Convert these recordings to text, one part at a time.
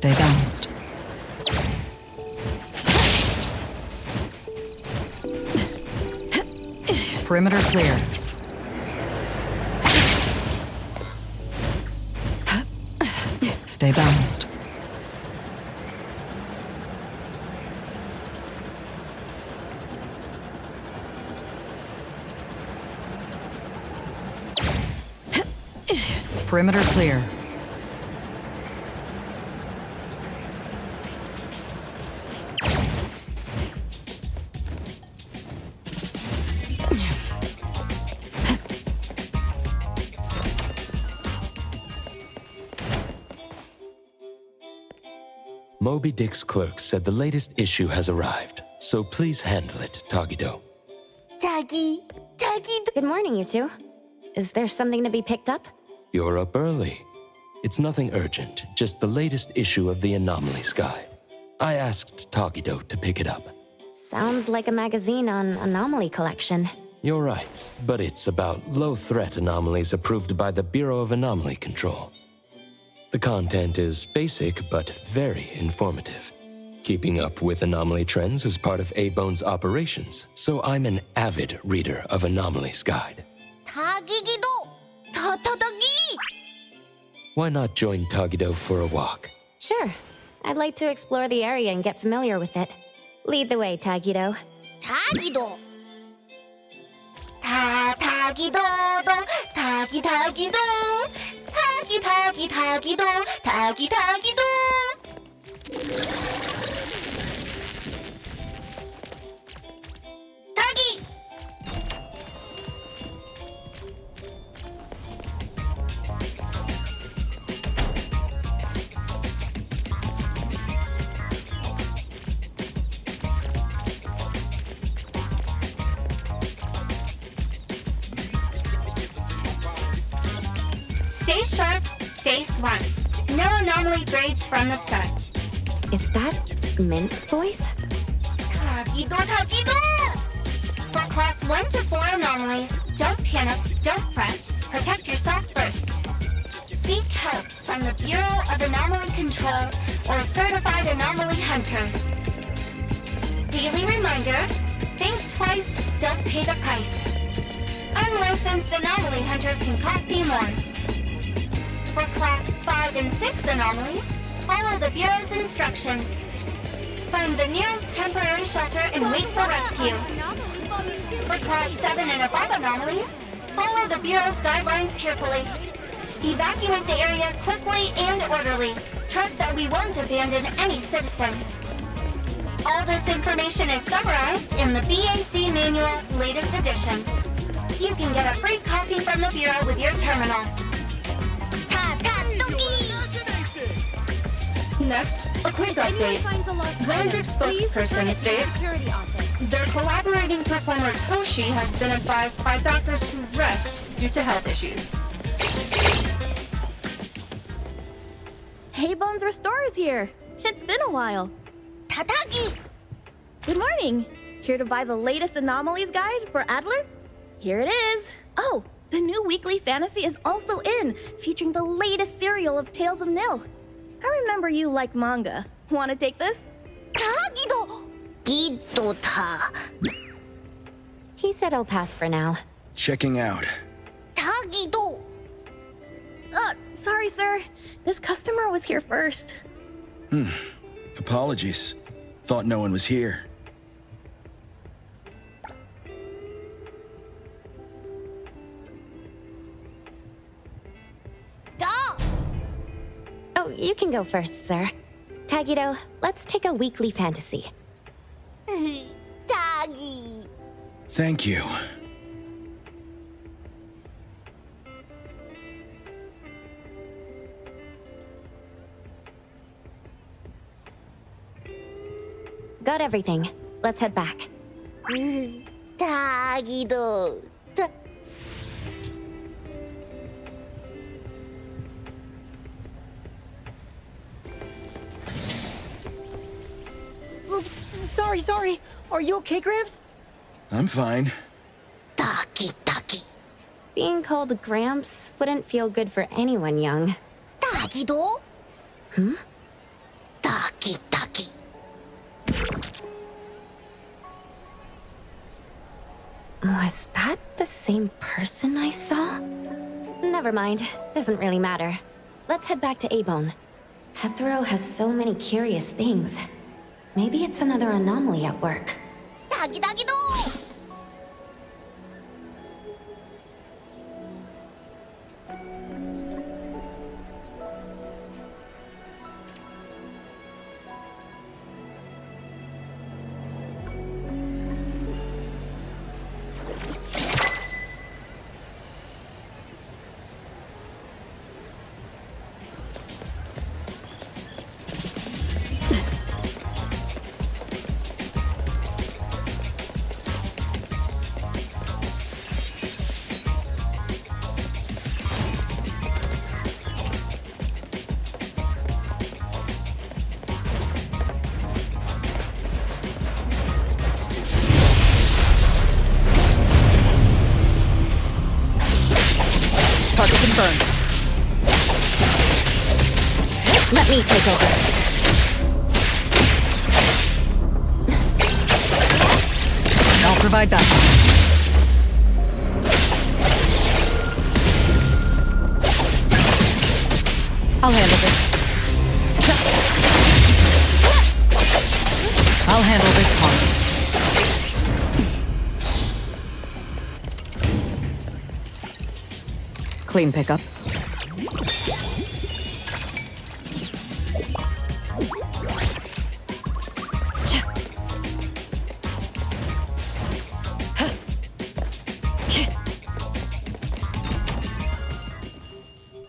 Stay balanced. Perimeter clear. Stay balanced. Perimeter clear. Moby Dick's clerk said the latest issue has arrived, so please handle it, Tagido. Good morning, you two. Is there something to be picked up? You're up early. It's nothing urgent, just the latest issue of the Anomalies Guide. I asked Tagido to pick it up. Sounds like a magazine on anomaly collection. You're right, but it's about low-threat anomalies approved by the Bureau of Anomaly Control. The content is basic, but very informative. Keeping up with anomaly trends is part of A-Bone's operations, so I'm an avid reader of Anomalies Guide. Why not join Tagido for a walk? Sure. I'd like to explore the area and get familiar with it. Lead the way, Tagido. 타기도 타기도 타기 타기도 타기 타기 타기도 타기 타기도 타기 Stay sharp, stay smart. No anomaly grades from the start. Is that Mint's voice? 타기도 타기도! For class 1 to 4 anomalies, don't panic, don't fret. Protect yourself first. Seek help from the Bureau of Anomaly Control or certified anomaly hunters. Daily reminder, think twice, don't pay the price. Unlicensed anomaly hunters can cost you more. For class 5 and 6 anomalies, follow the Bureau's instructions. Find the nearest temporary shelter and wait for rescue. For class 7 and above anomalies, follow the Bureau's guidelines carefully. Evacuate the area quickly and orderly. Trust that we won't abandon any citizen. All this information is summarized in the BAC Manual, latest edition. You can get a free copy from the Bureau with your terminal. Next, a quick update. Landrick's spokesperson states, their collaborating performer Toshi has been advised by doctors to rest due to health issues. Hey, Bones Restore is here. It's been a while. 타타기! Good morning. Here to buy the latest Anomalies Guide for Adler? Here it is. Oh, the new weekly fantasy is also in, featuring the latest serial of Tales of Nil. I remember you like manga. Want to take this? 타기도! 기도타. He said I'll pass for now. Checking out. 타기도! Sorry, sir. This customer was here first. Apologies. Thought no one was here. 다! Oh, you can go first, sir. Tagido, let's take a weekly fantasy. 타기. Thank you. Got everything. Let's head back. 타기도. 타... Oops, sorry. Are you okay, Gramps? I'm fine. 타기, 타기. Being called Gramps wouldn't feel good for anyone young. 타기도? Was that the same person I saw? Never mind. Doesn't really matter. Let's head back to Abone. Hethro has so many curious things. Maybe it's another anomaly at work. 다기다기도! Target confirmed. Let me take over. I'll provide backup. I'll handle this. I'll handle this part. Clean pickup.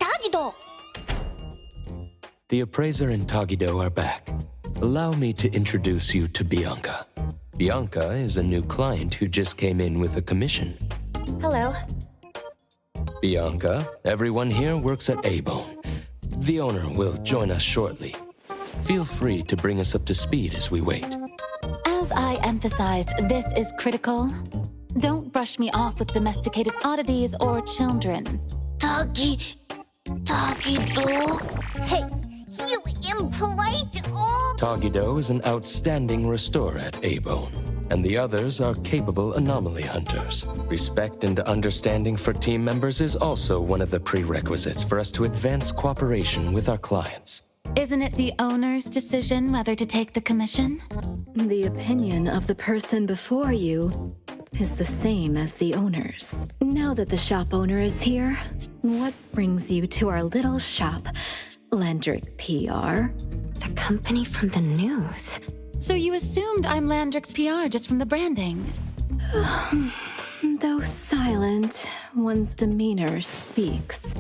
다기도! The appraiser and Tagido are back. Allow me to introduce you to Bianca. Bianca is a new client who just came in with a commission. Hello. Bianca, everyone here works at Abone. The owner will join us shortly. Feel free to bring us up to speed as we wait. As I emphasized, this is critical. Don't brush me off with domesticated oddities or children. 다기도? Hey, you impolite! Oh! Tagido is an outstanding restorer at Abone, and the others are capable anomaly hunters. Respect and understanding for team members is also one of the prerequisites for us to advance cooperation with our clients. Isn't it the owner's decision whether to take the commission? The opinion of the person before you is the same as the owner's. Now that the shop owner is here, what brings you to our little shop, Landrick PR? The company from the news. So you assumed I'm Landrick's PR just from the branding? Though silent, one's demeanor speaks.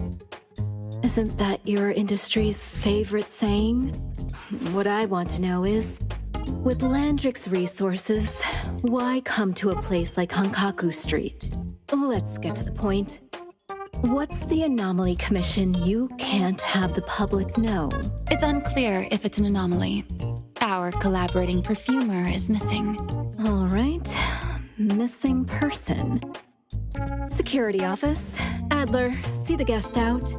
Isn't that your industry's favorite saying? What I want to know is, with Landrick's resources, why come to a place like Hankaku Street? Let's get to the point. What's the anomaly commission you can't have the public know? It's unclear if it's an anomaly. Our collaborating perfumer is missing. All right, missing person. Security office. Adler, see the guest out.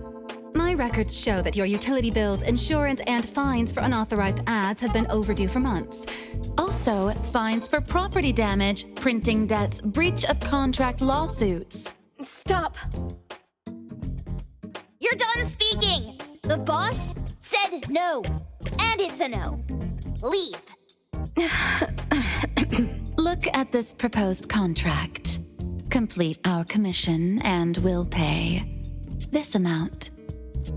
My records show that your utility bills, insurance, and fines for unauthorized ads have been overdue for months. Also, fines for property damage, printing debts, breach of contract lawsuits. Stop! You're done speaking! The boss said no. And it's a no. Leave. Look at this proposed contract. Complete our commission and we'll pay this amount.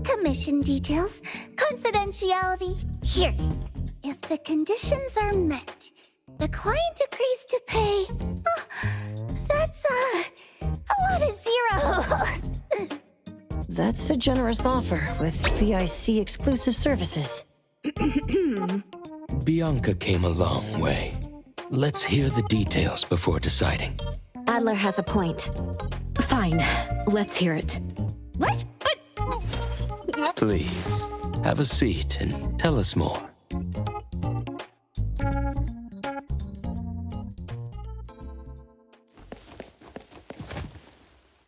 Commission details, confidentiality. Here. If the conditions are met, the client agrees to pay. Oh, that's a lot of zeros. That's a generous offer with VIC exclusive services. Bianca came a long way. Let's hear the details before deciding. Adler has a point. Fine, let's hear it. What? Please, have a seat and tell us more.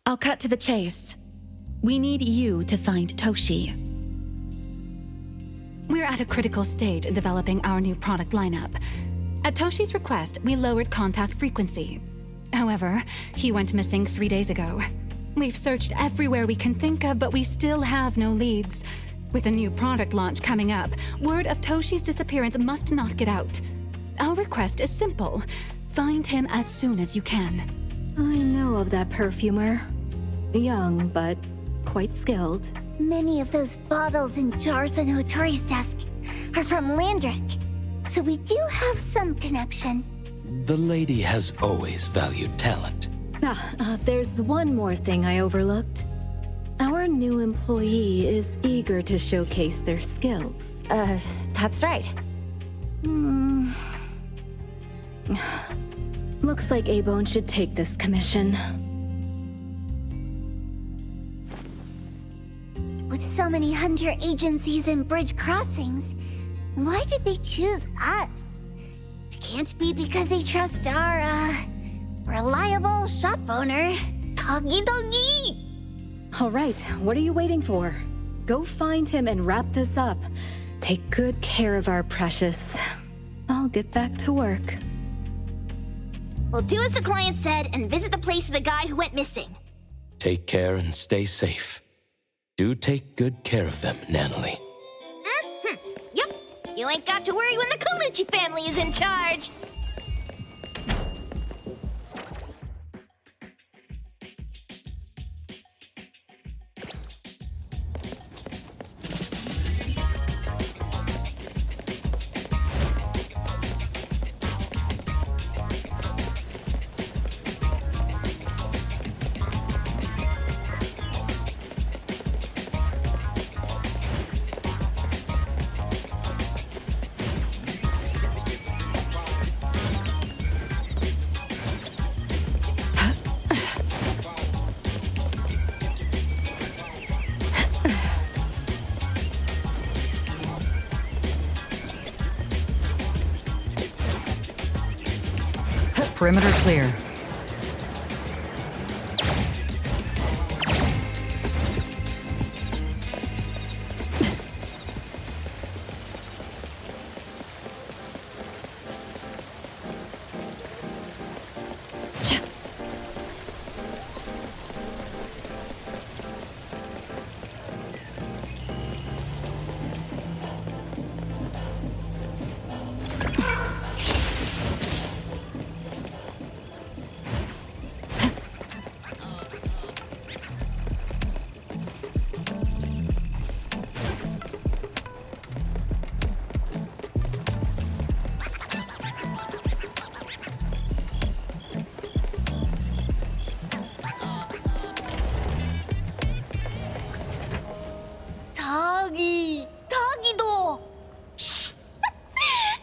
I'll cut to the chase. We need you to find Toshi. We're at a critical stage in developing our new product lineup. At Toshi's request, we lowered contact frequency. However, he went missing 3 days ago. We've searched everywhere we can think of, but we still have no leads. With a new product launch coming up, word of Toshi's disappearance must not get out. Our request is simple. Find him as soon as you can. I know of that perfumer. Young, but quite skilled. Many of those bottles and jars on Hotori's desk are from Landrick, so we do have some connection. The lady has always valued talent. There's one more thing I overlooked. Our new employee is eager to showcase their skills. That's right. Looks like A-Bone should take this commission. With so many hunter agencies and bridge crossings, why did they choose us? It can't be because they trust our, reliable shop owner, Doggy Doggy! All right, what are you waiting for? Go find him and wrap this up. Take good care of our precious. I'll get back to work. We'll do as the client said and visit the place of the guy who went missing. Take care and stay safe. Do take good care of them, Natalie. Yep, you ain't got to worry when the Colucci family is in charge. Perimeter clear.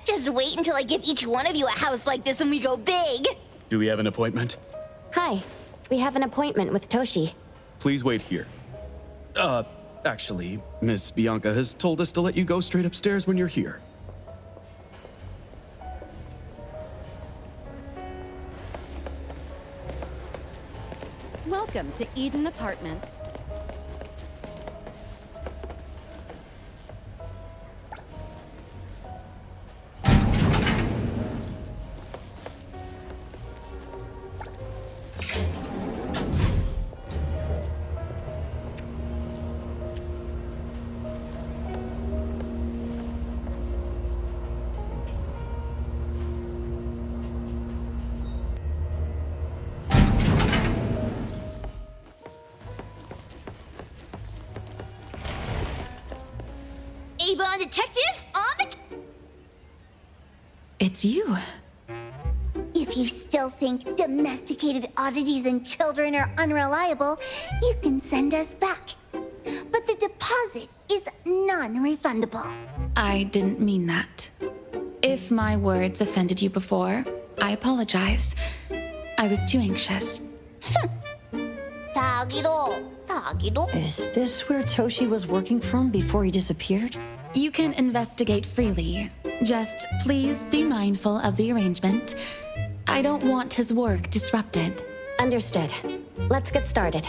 Just wait until I give each one of you a house like this and we go big. Do we have an appointment? Hi. We have an appointment with Toshi. Please wait here. Actually, Miss Bianca has told us to let you go straight upstairs when you're here. Welcome to Eden Apartments. Avon detectives on the... It's you. If you still think domesticated oddities and children are unreliable, you can send us back. But the deposit is non-refundable. I didn't mean that. If my words offended you before, I apologize. I was too anxious. Is this where Toshi was working from before he disappeared? You can investigate freely. Just please be mindful of the arrangement. I don't want his work disrupted. Understood. Let's get started.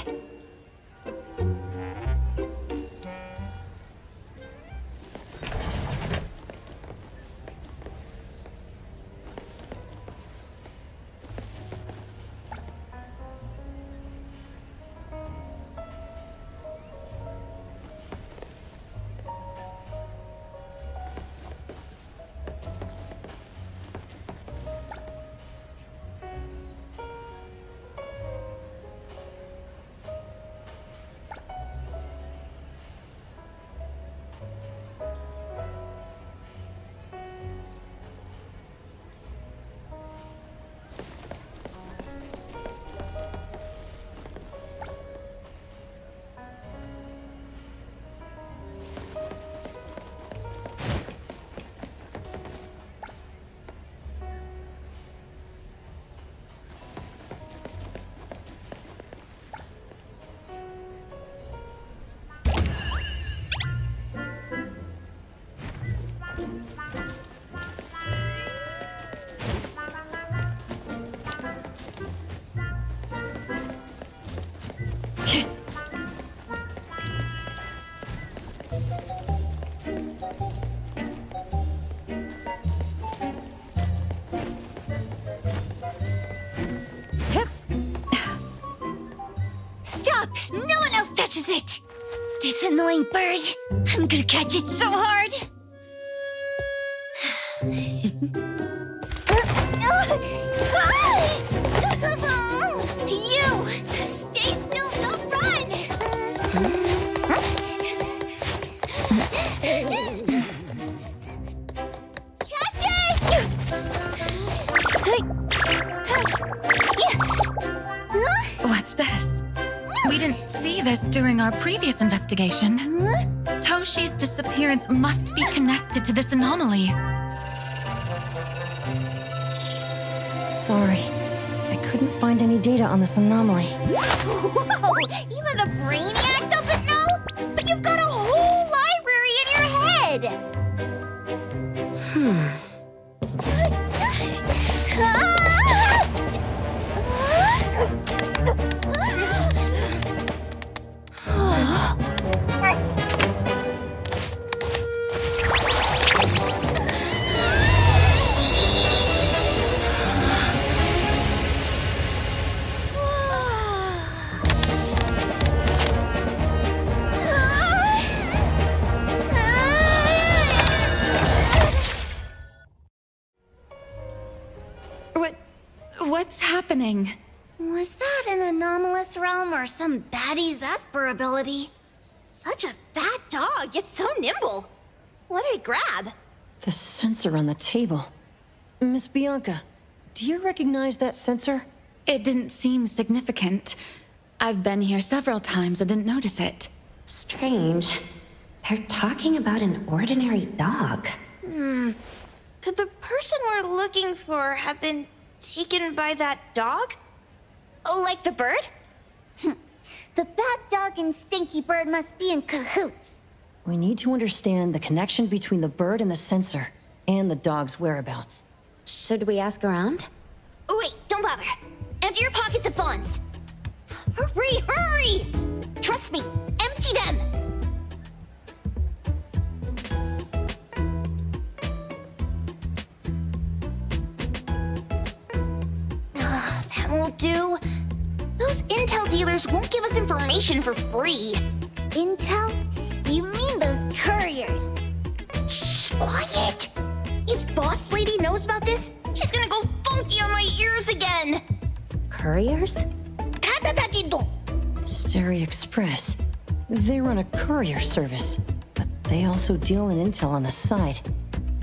catches it. This annoying bird. I'm gonna catch it so hard. You! Stay still, don't run! Catch it! What's this? We didn't see this during our previous investigation. Toshi's disappearance must be connected to this anomaly. Sorry. I couldn't find any data on this anomaly. Whoa! Even the brainiac doesn't know? But you've got a whole library in your head! What's happening? Was that an anomalous realm or some baddie's Esper ability? Such a fat dog, yet so nimble. What did it grab? The sensor on the table. Miss Bianca, do you recognize that sensor? It didn't seem significant. I've been here several times and didn't notice it. Strange. They're talking about an ordinary dog. Could the person we're looking for have been taken by that dog? Oh, like the bird? The bad dog and stinky bird must be in cahoots. We need to understand the connection between the bird and the sensor, and the dog's whereabouts. Should we ask around? Oh, wait, don't bother. Empty your pockets of funds. Hurry, hurry! Trust me, empty them! That won't do. Those intel dealers won't give us information for free. Intel? You mean those couriers? Shh, quiet! If Boss Lady knows about this, she's gonna go funky on my ears again! Couriers? Steri Express. They run a courier service, but they also deal in intel on the side.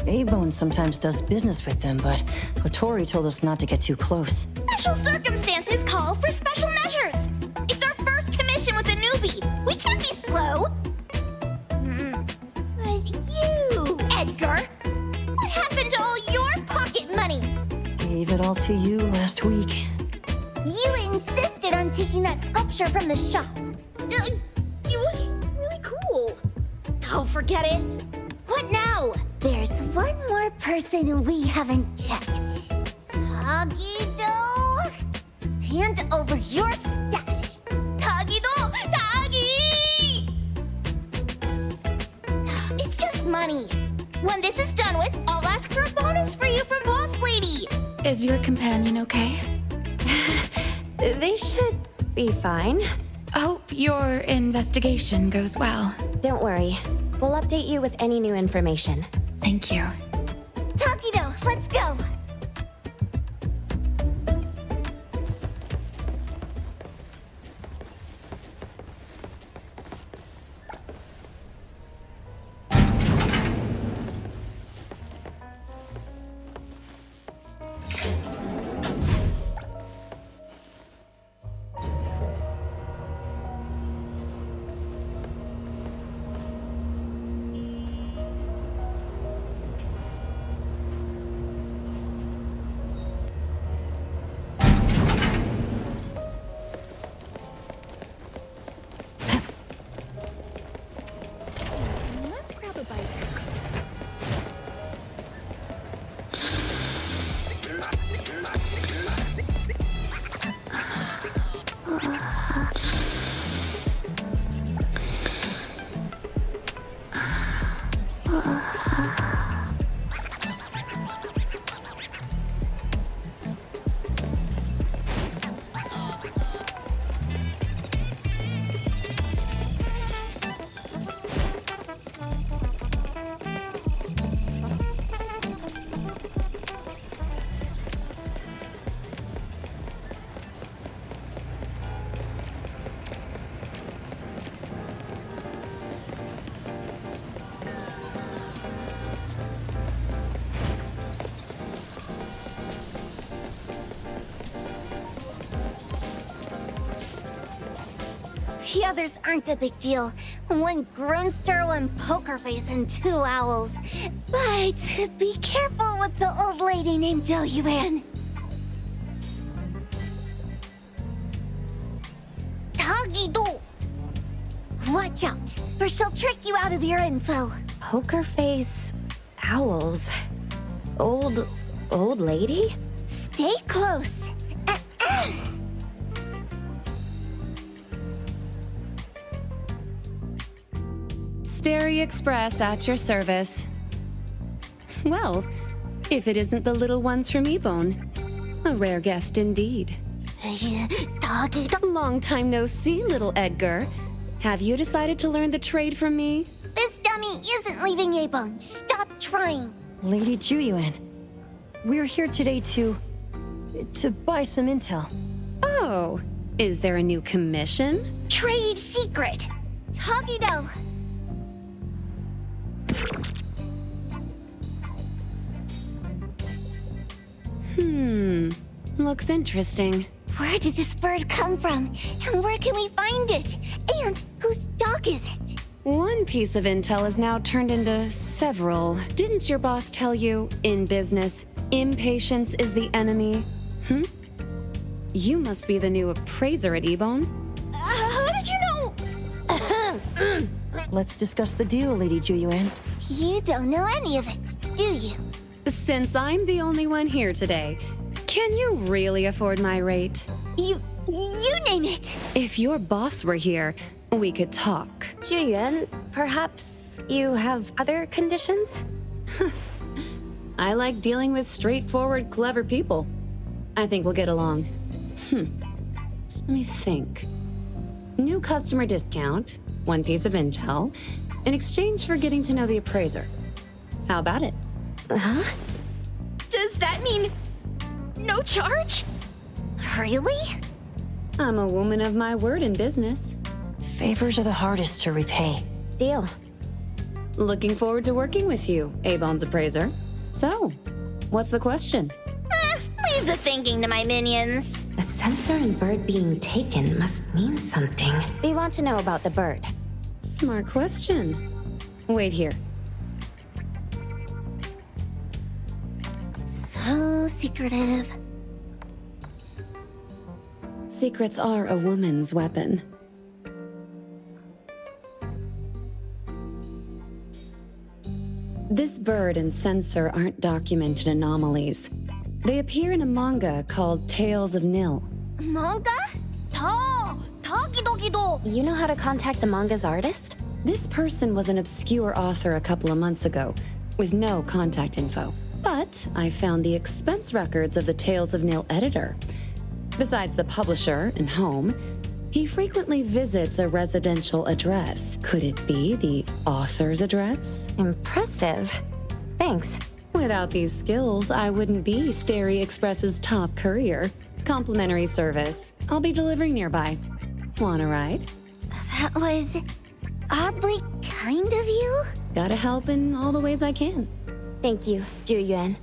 A-Bone sometimes does business with them, but Hotori told us not to get too close. Special circumstances call for special measures! It's our first commission with a newbie! We can't be slow! But you, Edgar! What happened to all your pocket money? Gave it all to you last week. You insisted on taking that sculpture from the shop. It was really cool. Oh, forget it. What now? There's one more person we haven't checked. Tagido! Hand over your stash. Tagido! Tagi! It's just money. When this is done with, I'll ask for a bonus for you from Boss Lady. Is your companion okay? They should be fine. Hope your investigation goes well. Don't worry. We'll update you with any new information. Thank you. Tagido, let's go! The others aren't a big deal. One Grunster, one poker face, and 2 owls. But be careful with the old lady named Jo Yuan. Tagido! Watch out, or she'll trick you out of your info. Poker face, owls, old lady? Stay close. Starry Express at your service. Well, if it isn't the little ones from Ebone. A rare guest indeed. Long time no see, little Edgar. Have you decided to learn the trade from me? This dummy isn't leaving Ebone. Stop trying. Lady Juyuan, we're here today to buy some intel. Oh, is there a new commission? Trade secret. Tagido. Looks interesting. Where did this bird come from? And where can we find it? And whose dog is it? One piece of intel is now turned into several. Didn't your boss tell you, in business, impatience is the enemy? You must be the new appraiser at Ebone. How did you know? Let's discuss the deal, Lady Juyuan. You don't know any of it, do you? Since I'm the only one here today, can you really afford my rate? You name it. If your boss were here, we could talk. Juyuan, perhaps you have other conditions? I like dealing with straightforward, clever people. I think we'll get along. Let me think. New customer discount, one piece of intel, in exchange for getting to know the appraiser. How about it? Huh? Does that mean no charge? Really? I'm a woman of my word in business. Favors are the hardest to repay. Deal. Looking forward to working with you, Abone's appraiser. So, what's the question? Leave the thinking to my minions. A sensor and bird being taken must mean something. We want to know about the bird. Smart question. Wait here. So secretive. Secrets are a woman's weapon. This bird and sensor aren't documented anomalies. They appear in a manga called Tales of Nil. Manga? Tagido. You know how to contact the manga's artist? This person was an obscure author a couple of months ago, with no contact info. But I found the expense records of the Tales of Nil editor. Besides the publisher and home, he frequently visits a residential address. Could it be the author's address? Impressive. Thanks. Without these skills, I wouldn't be Starry Express's top courier. Complimentary service. I'll be delivering nearby. Want a ride? That was oddly kind of you. Gotta help in all the ways I can. Thank you, Juyuan.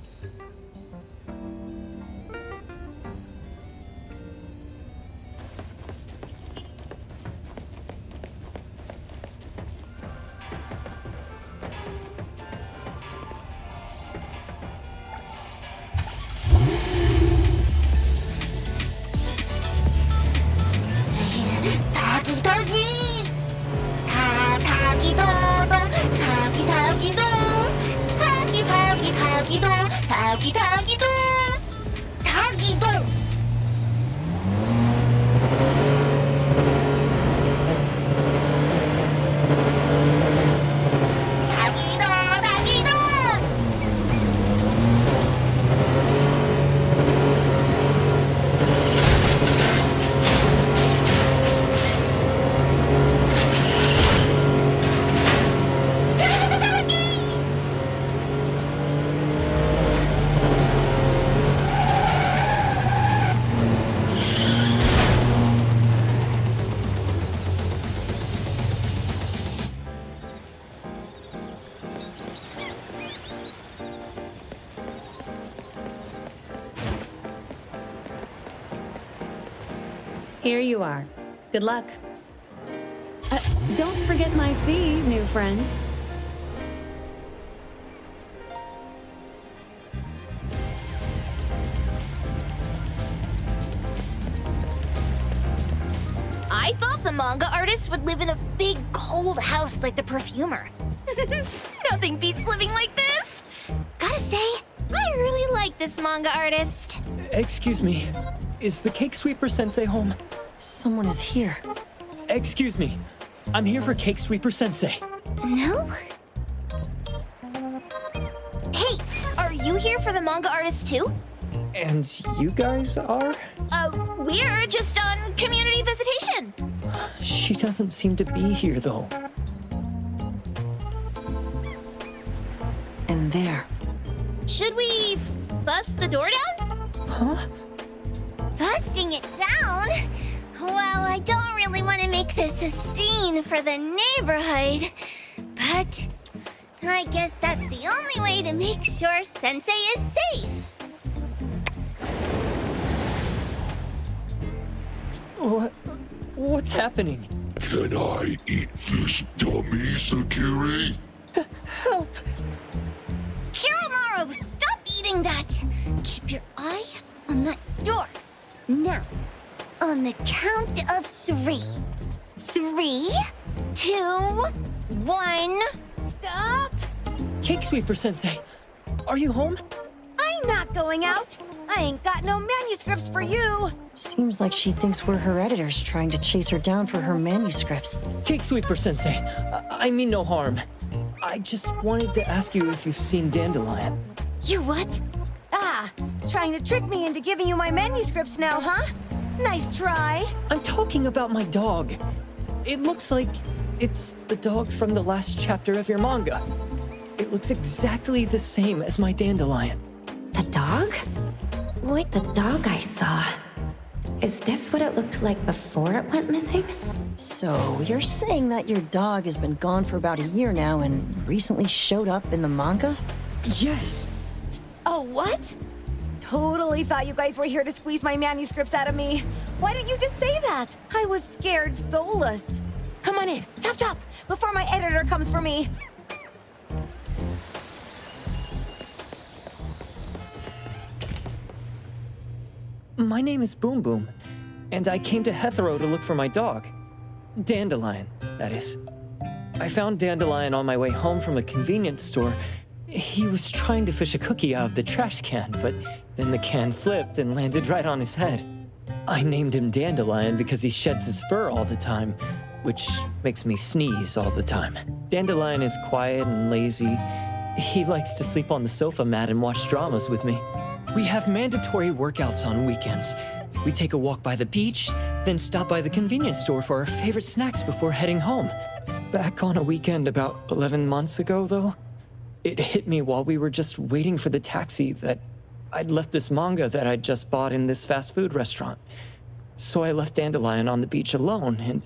Here you are. Good luck. Don't forget my fee, new friend. I thought the manga artist would live in a big, cold house like the perfumer. Nothing beats living like this! Gotta say, I really like this manga artist. Excuse me. Is the Cake Sweeper Sensei home? Someone is here. Excuse me. I'm here for Cake Sweeper Sensei. No? Hey, are you here for the manga artist too? And you guys are? We're just on community visitation. She doesn't seem to be here, though. And there. Should we bust the door down? Huh? Busting it down? Well, I don't really want to make this a scene for the neighborhood, but I guess that's the only way to make sure Sensei is safe. What's happening? Can I eat this dummy, Sakiri? Help! Kiromaru, stop eating that! Keep your eye on that door. Now, on the count of 3. 3, 2, 1, stop! Cake Sweeper Sensei, are you home? I'm not going out. I ain't got no manuscripts for you. Seems like she thinks we're her editors trying to chase her down for her manuscripts. Cake Sweeper Sensei, I mean no harm. I just wanted to ask you if you've seen Dandelion. You what? Ah, trying to trick me into giving you my manuscripts now, huh? Nice try. I'm talking about my dog. It looks like it's the dog from the last chapter of your manga. It looks exactly the same as my Dandelion. The dog? Wait, the dog I saw. Is this what it looked like before it went missing? So, you're saying that your dog has been gone for about a year now and recently showed up in the manga? Yes! Oh, what? Totally thought you guys were here to squeeze my manuscripts out of me. Why didn't you just say that? I was scared soulless. Come on in, chop chop, before my editor comes for me. My name is Boom Boom, and I came to Hethero to look for my dog. Dandelion, that is. I found Dandelion on my way home from a convenience store. He was trying to fish a cookie out of the trash can, but then the can flipped and landed right on his head. I named him Dandelion because he sheds his fur all the time, which makes me sneeze all the time. Dandelion is quiet and lazy. He likes to sleep on the sofa mat and watch dramas with me. We have mandatory workouts on weekends. We take a walk by the beach, then stop by the convenience store for our favorite snacks before heading home. Back on a weekend about 11 months ago, though, it hit me while we were just waiting for the taxi that I'd left this manga that I'd just bought in this fast food restaurant. So I left Dandelion on the beach alone and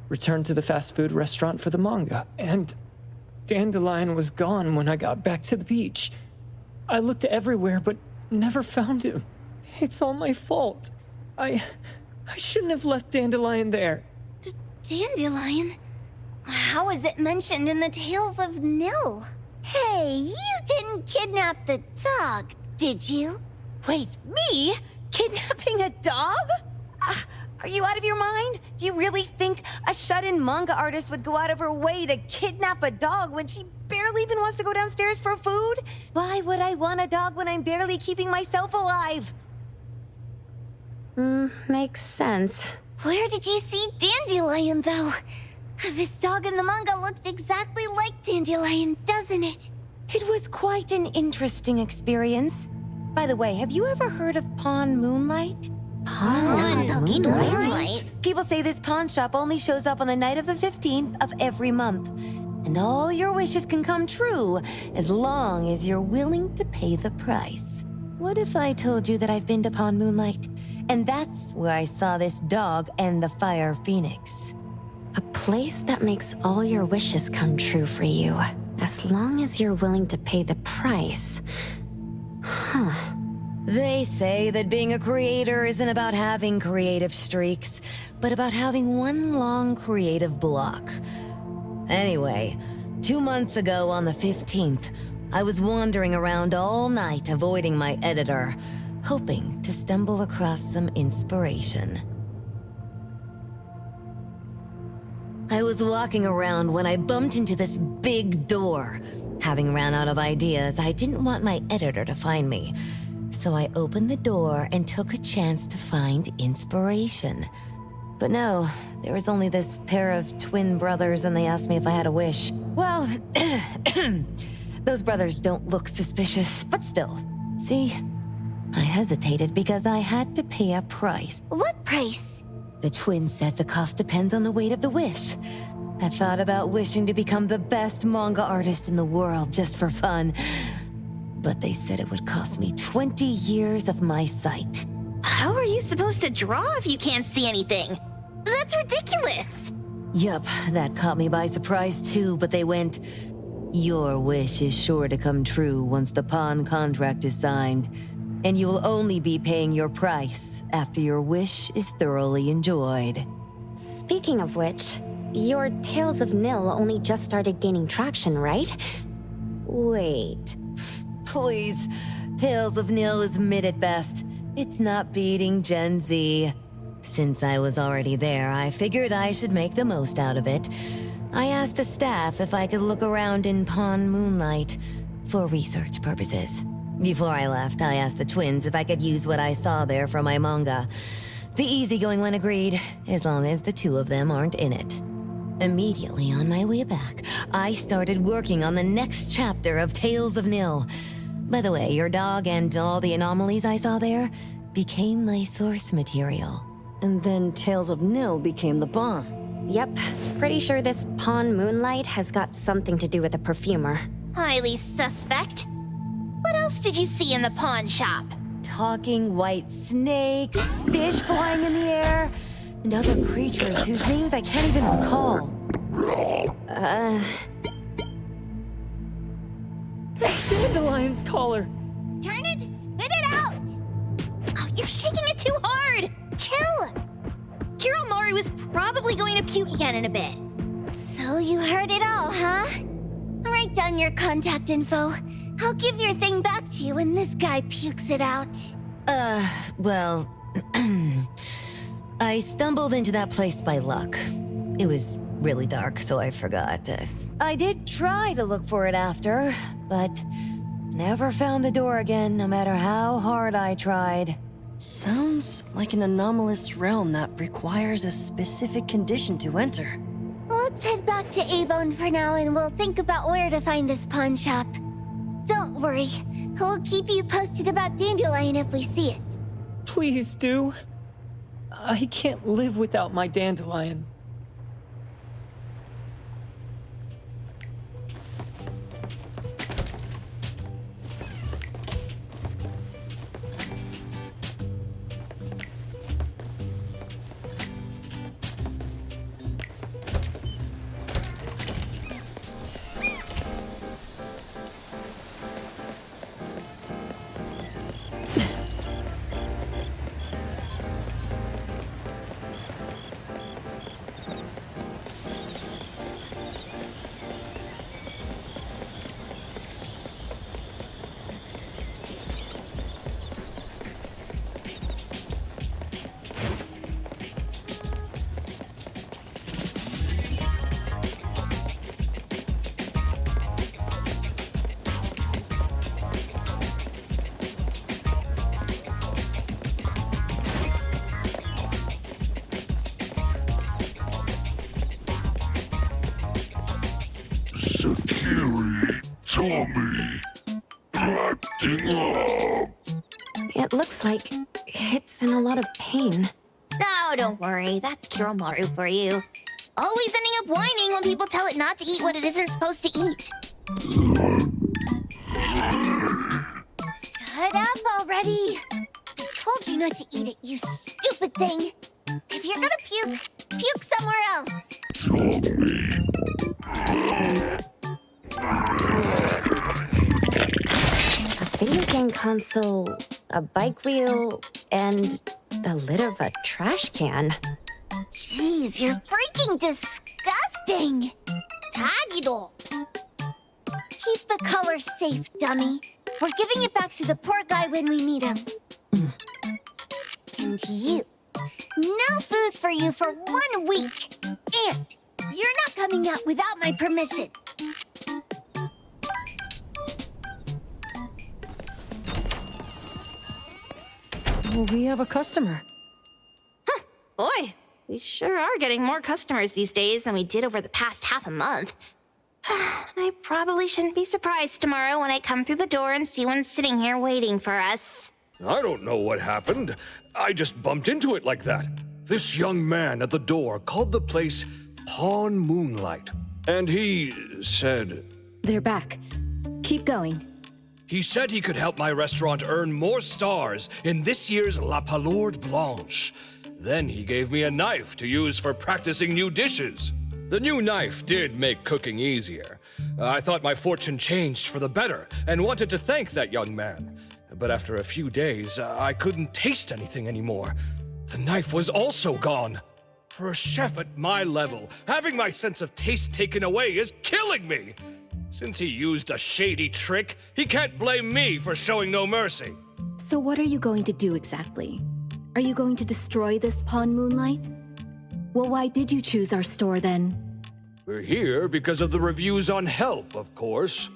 returned to the fast food restaurant for the manga. And Dandelion was gone when I got back to the beach. I looked everywhere, but never found him. It's all my fault. I shouldn't have left Dandelion there. Dandelion? How is it mentioned in the Tales of Nil? Hey, you didn't kidnap the dog, did you? Wait, me? Kidnapping a dog? Are you out of your mind? Do you really think a shut-in manga artist would go out of her way to kidnap a dog when she barely even wants to go downstairs for food? Why would I want a dog when I'm barely keeping myself alive? Makes sense. Where did you see Dandelion, though? This dog in the manga looks exactly like Dandelion, doesn't it? It was quite an interesting experience. By the way, have you ever heard of Pawn Moonlight? Moonlight? People say this pawn shop only shows up on the night of the 15th of every month. And all your wishes can come true as long as you're willing to pay the price. What if I told you that I've been to Pawn Moonlight? And that's where I saw this dog and the Fire Phoenix. A place that makes all your wishes come true for you, as long as you're willing to pay the price. Huh. They say that being a creator isn't about having creative streaks, but about having one long creative block. Anyway, 2 months ago on the 15th, I was wandering around all night avoiding my editor, hoping to stumble across some inspiration. I was walking around when I bumped into this big door. Having ran out of ideas, I didn't want my editor to find me. So I opened the door and took a chance to find inspiration. But no, there was only this pair of twin brothers and they asked me if I had a wish. Well, those brothers don't look suspicious, but still. See, I hesitated because I had to pay a price. What price? The twins said the cost depends on the weight of the wish. I thought about wishing to become the best manga artist in the world just for fun. But they said it would cost me 20 years of my sight. How are you supposed to draw if you can't see anything? That's ridiculous! Yup, that caught me by surprise too, but they went, "Your wish is sure to come true once the pawn contract is signed, and you will only be paying your price after your wish is thoroughly enjoyed." Speaking of which, your Tales of Nil only just started gaining traction, right? Wait. Please, Tales of Nil is mid at best. It's not beating Gen Z. Since I was already there, I figured I should make the most out of it. I asked the staff if I could look around in Pawn Moonlight for research purposes. Before I left, I asked the twins if I could use what I saw there for my manga. The easygoing one agreed, as long as the two of them aren't in it. Immediately on my way back, I started working on the next chapter of Tales of Nil. By the way, your dog and all the anomalies I saw there became my source material. And then Tales of Nil became the bomb. Yep, pretty sure this Pawn Moonlight has got something to do with a perfumer. Highly suspect. What else did you see in the pawn shop? Talking white snakes, fish flying in the air, and other creatures whose names I can't even recall. That's Dandelion's collar! Turn it, spit it out! Oh, you're shaking it too hard! Chill! Kiromaru was probably going to puke again in a bit. So you heard it all, huh? Write down your contact info. I'll give your thing back to you when this guy pukes it out. Well, I stumbled into that place by luck. It was really dark, so I forgot. I did try to look for it after, but never found the door again, no matter how hard I tried. Sounds like an anomalous realm that requires a specific condition to enter. Let's head back to A-Bone for now and we'll think about where to find this pawn shop. Don't worry, we'll keep you posted about Dandelion if we see it. Please do. I can't live without my Dandelion. Sakiri, Tommy, acting up. It looks like it's in a lot of pain. Oh, don't worry, that's Kiromaru for you. Always ending up whining when people tell it not to eat what it isn't supposed to eat. Shut up already. I told you not to eat it, you stupid thing. If you're gonna puke, puke somewhere else. A video game console, a bike wheel, and the lid of a trash can. Jeez, you're freaking disgusting. Tagido. Keep the color safe, dummy. We're giving it back to the poor guy when we meet him. And you. No food for you for 1 week. And you're not coming out without my permission. Well, we have a customer. Boy, we sure are getting more customers these days than we did over the past half a month. I probably shouldn't be surprised tomorrow when I come through the door and see one sitting here waiting for us. I don't know what happened. I just bumped into it like that. This young man at the door called the place Pawn Moonlight. And he said... They're back. Keep going. He said he could help my restaurant earn more stars in this year's La Palourde Blanche. Then he gave me a knife to use for practicing new dishes. The new knife did make cooking easier. I thought my fortune changed for the better and wanted to thank that young man. But after a few days, I couldn't taste anything anymore. The knife was also gone. For a chef at my level, having my sense of taste taken away is killing me. Since he used a shady trick, he can't blame me for showing no mercy. So what are you going to do exactly? Are you going to destroy this Pawn Moonlight? Well, why did you choose our store then? We're here because of the reviews on Help, of course.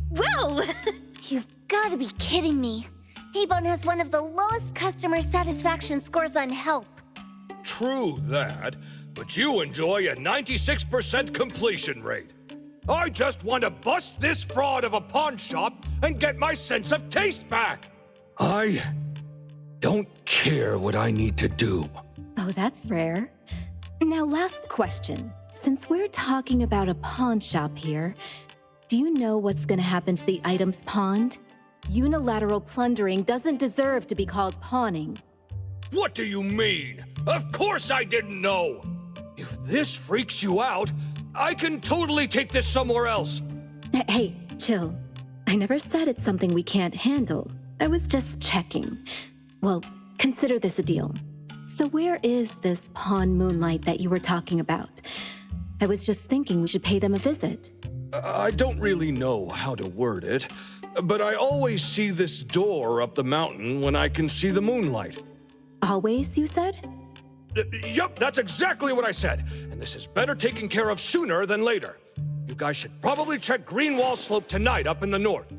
Well, you've got to be kidding me. Ebon has one of the lowest customer satisfaction scores on Help. True that, but you enjoy a 96% completion rate. I just want to bust this fraud of a pawn shop and get my sense of taste back. I don't care what I need to do. Oh, that's rare. Now, last question. Since we're talking about a pawn shop here, do you know what's gonna happen to the items pawned? Unilateral plundering doesn't deserve to be called pawning. What do you mean? Of course I didn't know! If this freaks you out, I can totally take this somewhere else. Hey, chill. I never said it's something we can't handle. I was just checking. Well, consider this a deal. So where is this Pawn Moonlight that you were talking about? I was just thinking we should pay them a visit. I don't really know how to word it, but I always see this door up the mountain when I can see the moonlight. Always, you said? Yup, that's exactly what I said. And this is better taken care of sooner than later. You guys should probably check Greenwall Slope tonight up in the north.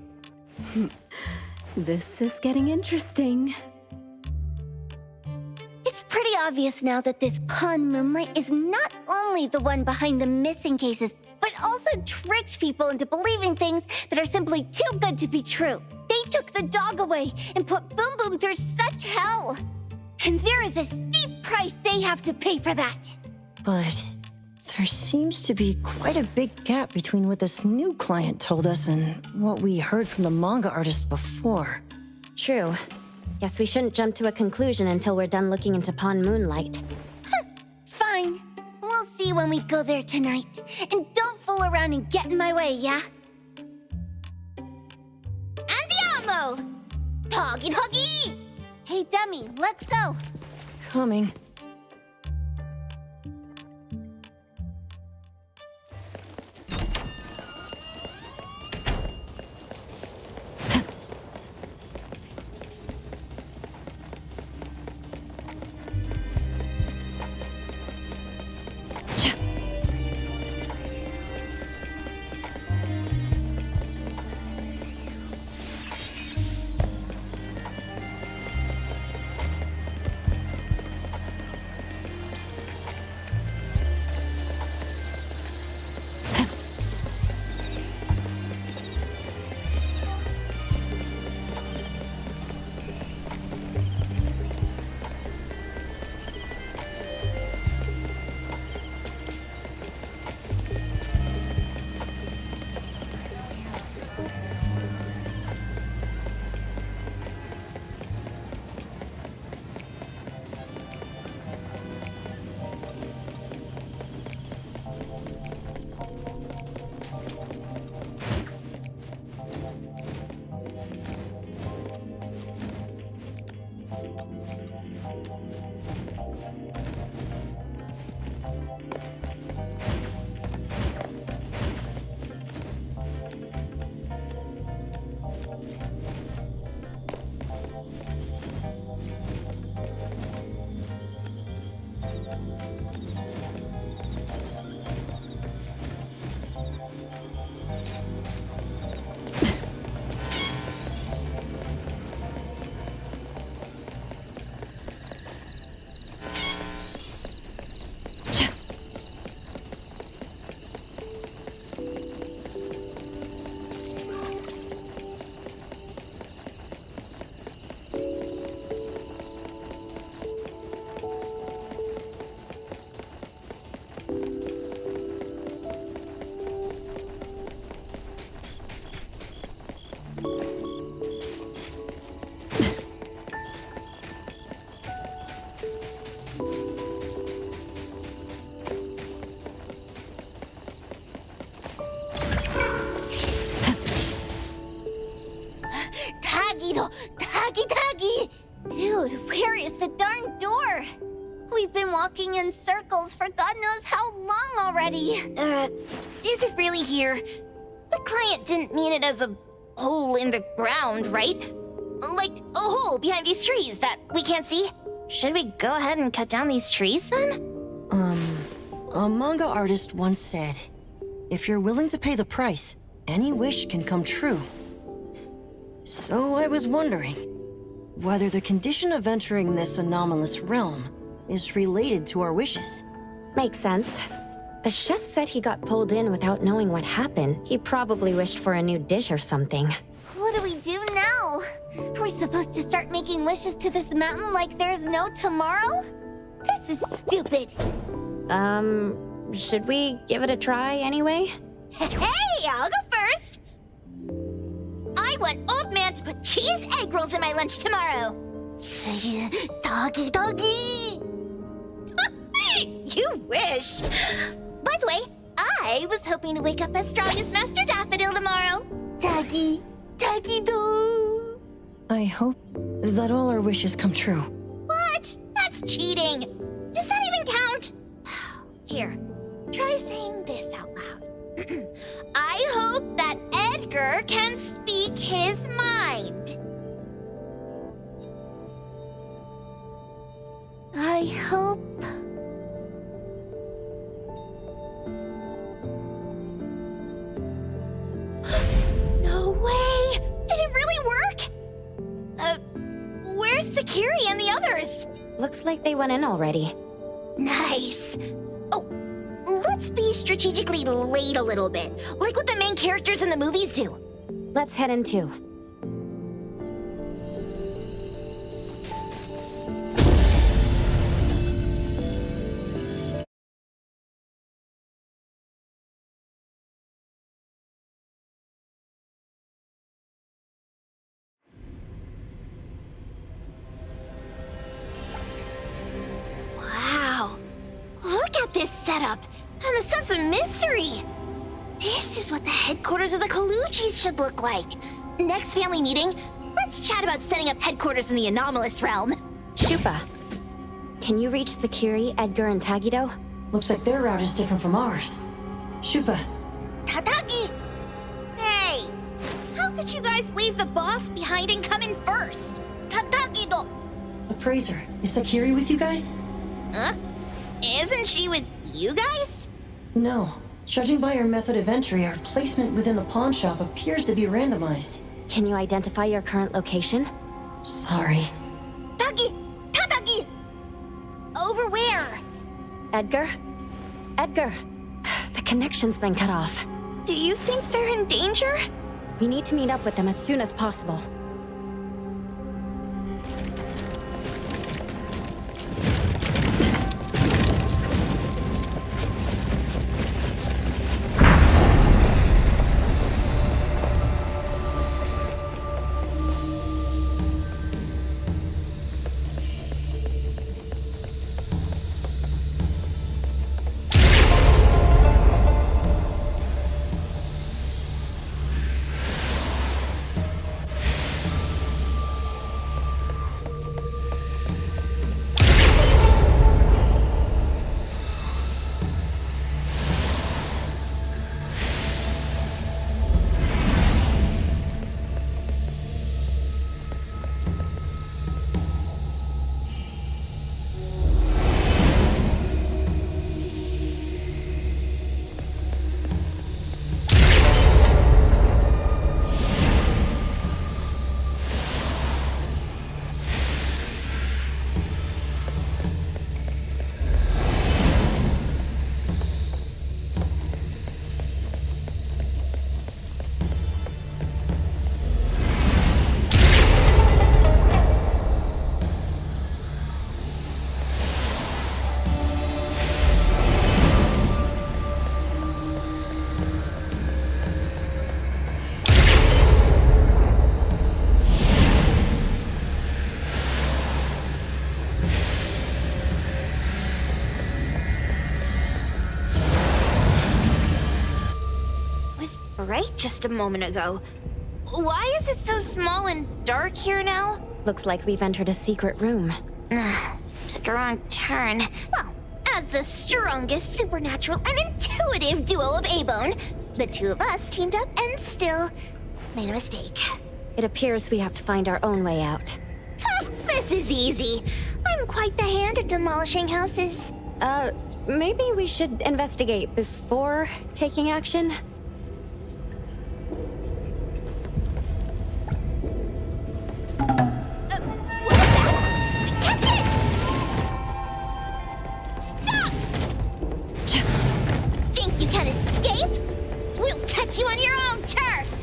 This is getting interesting. It's pretty obvious now that this Pawn Moonlight is not only the one behind the missing cases, but also tricked people into believing things that are simply too good to be true. They took the dog away and put Boom Boom through such hell. And there is a steep price they have to pay for that. But there seems to be quite a big gap between what this new client told us and what we heard from the manga artist before. True. Guess we shouldn't jump to a conclusion until we're done looking into Pawn Moonlight. Fine. We'll see when we go there tonight. And don't fool around and get in my way, yeah? Andiamo! Toggy Huggy! Hey, dummy, let's go. Coming. Tagido! Tagi! Dude, where is the darn door? We've been walking in circles for God knows how long already. Is it really here? The client didn't mean it as a hole in the ground, right? Like a hole behind these trees that we can't see? Should we go ahead and cut down these trees then? A manga artist once said, if you're willing to pay the price, any wish can come true. So I was wondering whether the condition of entering this anomalous realm is related to our wishes. Makes sense. The chef said he got pulled in without knowing what happened. He probably wished for a new dish or something. What do we do now? Are we supposed to start making wishes to this mountain like there's no tomorrow? This is stupid. Should we give it a try anyway? Hey, I'll go first. I want Old Man to put cheese egg rolls in my lunch tomorrow. Doggy. You wish. By the way, I was hoping to wake up as strong as Master Daffodil tomorrow. Doggy do. I hope that all our wishes come true. What? That's cheating. Does that even count? Here, try saying this out loud. I hope that Edgar can speak his mind. I hope... No way! Did it really work? Where's Sakiri and the others? Looks like they went in already. Nice. Oh, let's be strategically late a little bit, like what the main characters in the movies do. Let's head in too. Wow. Look at this setup and the sense of mystery. This is what the headquarters of the Kaluchis should look like. Next family meeting, let's chat about setting up headquarters in the anomalous realm. Shupa, can you reach Sakiri, Edgar, and Tagido? Looks like their route is different from ours. Shupa. Tatagi! Hey! How could you guys leave the boss behind and come in first? Tatagi-do! Appraiser, is Sakiri with you guys? Huh? Isn't she with you guys? No. Judging by her method of entry, our placement within the pawn shop appears to be randomized. Can you identify your current location? Sorry. Tatagi! Over where? Edgar? Edgar! The connection's been cut off. Do you think they're in danger? We need to meet up with them as soon as possible. Right just a moment ago. Why is it so small and dark here now? Looks like we've entered a secret room. Took a wrong turn. Well, as the strongest supernatural and intuitive duo of A-Bone, the two of us teamed up and still made a mistake. It appears we have to find our own way out. This is easy. I'm quite the hand at demolishing houses. Maybe we should investigate before taking action? Catch it! Stop! Think you can escape? We'll catch you on your own turf!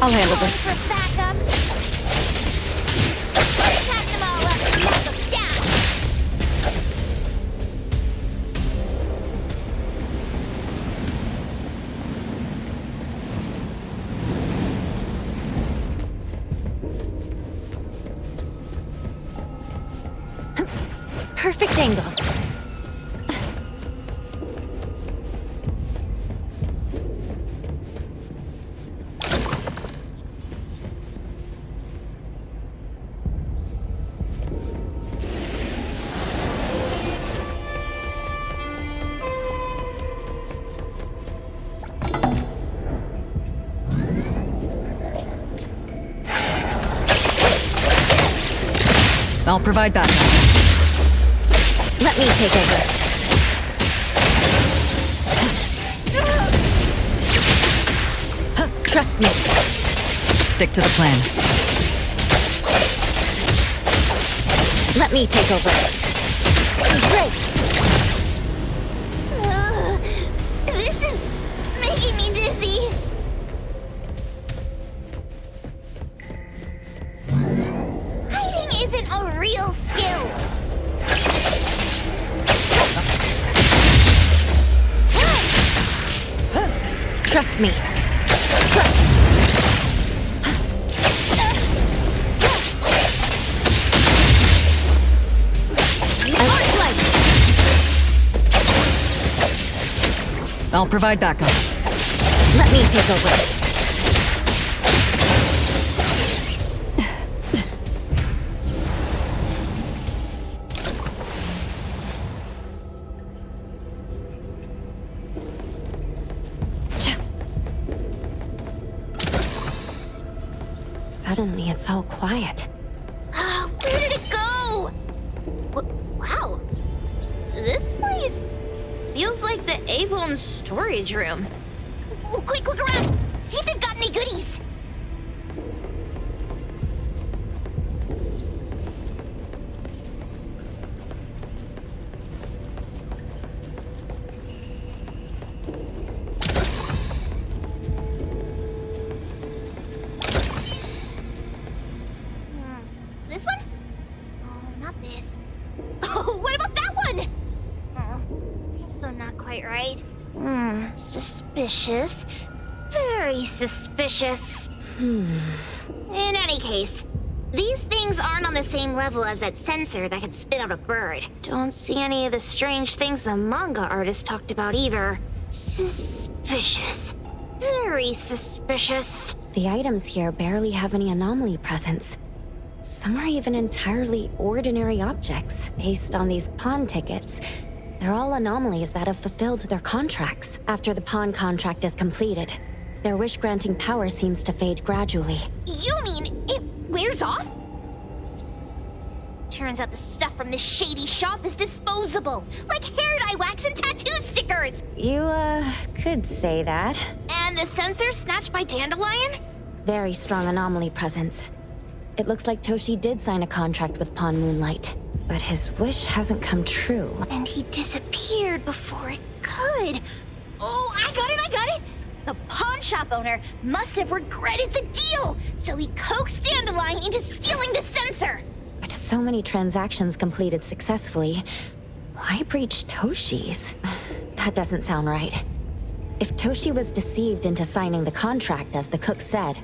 I'll handle this. For backup. Pack them all up and knock them down. Perfect angle. I'll provide backup. Let me take over. Trust me. Stick to the plan. Let me take over. Great. This is making me dizzy. Hiding isn't a real skill. Trust me. I'll provide backup. Let me take over. Suddenly, it's all quiet. Oh, where did it go? Wow. This place feels like the A-Bone storage room. Quick, look around. See if they've got any goodies. This one? Oh, not this. Oh, what about that one? Oh, so not quite right. Suspicious. Very suspicious. In any case, these things aren't on the same level as that sensor that could spit out a bird. Don't see any of the strange things the manga artist talked about either. Suspicious. Very suspicious. The items here barely have any anomaly presence. Some are even entirely ordinary objects. Based on these pawn tickets, they're all anomalies that have fulfilled their contracts. After the pawn contract is completed, their wish-granting power seems to fade gradually. You mean it wears off? Turns out the stuff from this shady shop is disposable, like hair dye wax and tattoo stickers. You, could say that. And the sensor snatched by Dandelion? Very strong anomaly presence. It looks like Toshi did sign a contract with Pawn Moonlight, but his wish hasn't come true. And he disappeared before it could. Oh, I got it! The pawn shop owner must have regretted the deal, so he coaxed Dandelion into stealing the sensor. With so many transactions completed successfully, why breach Toshi's? That doesn't sound right. If Toshi was deceived into signing the contract as the cook said,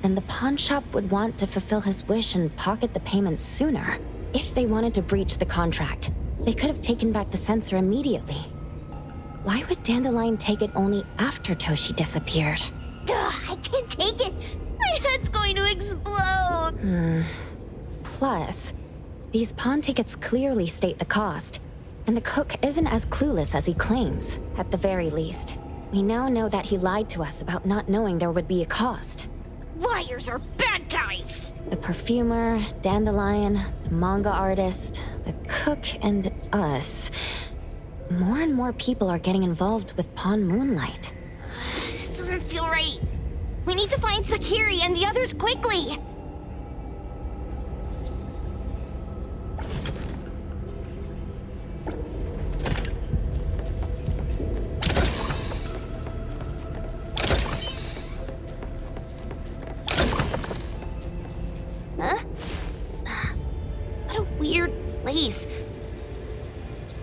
then the pawn shop would want to fulfill his wish and pocket the payments sooner. If they wanted to breach the contract, they could have taken back the sensor immediately. Why would Dandelion take it only after Toshi disappeared? Ugh, I can't take it. My head's going to explode. Plus, these pawn tickets clearly state the cost, and the cook isn't as clueless as he claims, at the very least. We now know that he lied to us about not knowing there would be a cost. Liars are bad guys. The perfumer, Dandelion, the manga artist, the cook, and us. More and more people are getting involved with Pawn Moonlight. This doesn't feel right. We need to find Sakiri and the others quickly. Huh? What a weird place.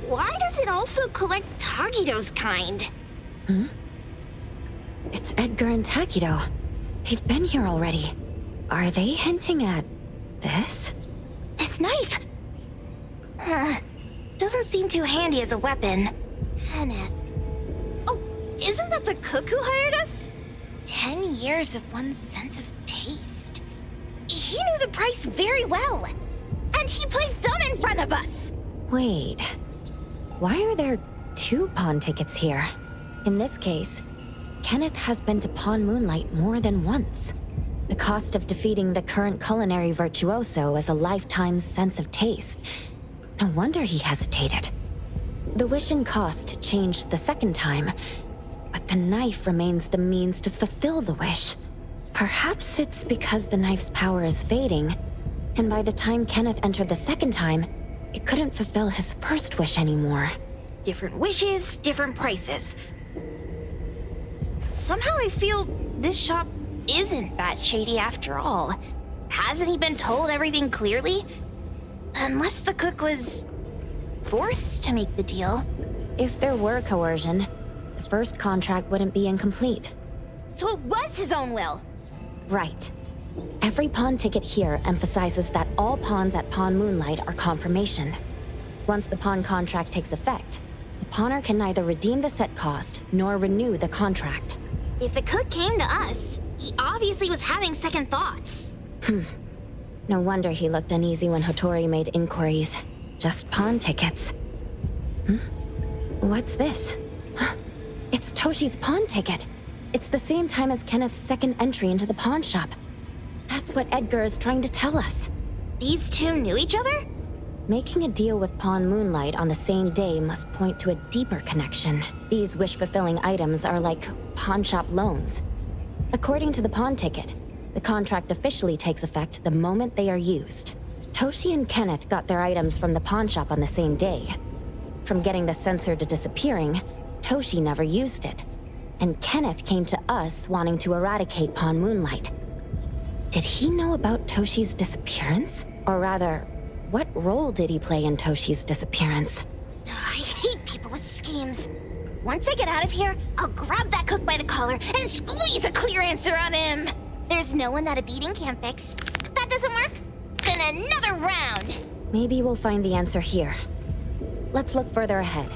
Why does it also collect Tagido's kind? It's Edgar and Takido. They've been here already. Are they hinting at this? This knife! Doesn't seem too handy as a weapon. Kenneth. Oh, isn't that the cook who hired us? 10 years of one's sense of taste. He knew the price very well. And he played dumb in front of us! Wait. Why are there 2 pawn tickets here? In this case, Kenneth has been to Pawn Moonlight more than once. The cost of defeating the current culinary virtuoso is a lifetime's sense of taste. No wonder he hesitated. The wish and cost changed the second time, but the knife remains the means to fulfill the wish. Perhaps it's because the knife's power is fading, and by the time Kenneth entered the second time, it couldn't fulfill his first wish anymore. Different wishes, different prices. Somehow I feel this shop isn't that shady after all. Hasn't he been told everything clearly? Unless the cook was forced to make the deal. If there were coercion, the first contract wouldn't be incomplete. So it was his own will? Right. Every pawn ticket here emphasizes that all pawns at Pawn Moonlight are confirmation. Once the pawn contract takes effect, the pawner can neither redeem the set cost nor renew the contract. If the cook came to us, he obviously was having second thoughts. No wonder he looked uneasy when Hotori made inquiries. Just pawn tickets. What's this? It's Toshi's pawn ticket. It's the same time as Kenneth's second entry into the pawn shop. That's what Edgar is trying to tell us. These two knew each other? Making a deal with Pawn Moonlight on the same day must point to a deeper connection. These wish-fulfilling items are like pawn shop loans. According to the pawn ticket, the contract officially takes effect the moment they are used. Toshi and Kenneth got their items from the pawn shop on the same day. From getting the sensor to disappearing, Toshi never used it. And Kenneth came to us wanting to eradicate Pawn Moonlight. Did he know about Toshi's disappearance? Or rather, what role did he play in Toshi's disappearance? I hate people with schemes. Once I get out of here, I'll grab that cook by the collar and squeeze a clear answer on him. There's no one that a beating can't fix. If that doesn't work, then another round. Maybe we'll find the answer here. Let's look further ahead.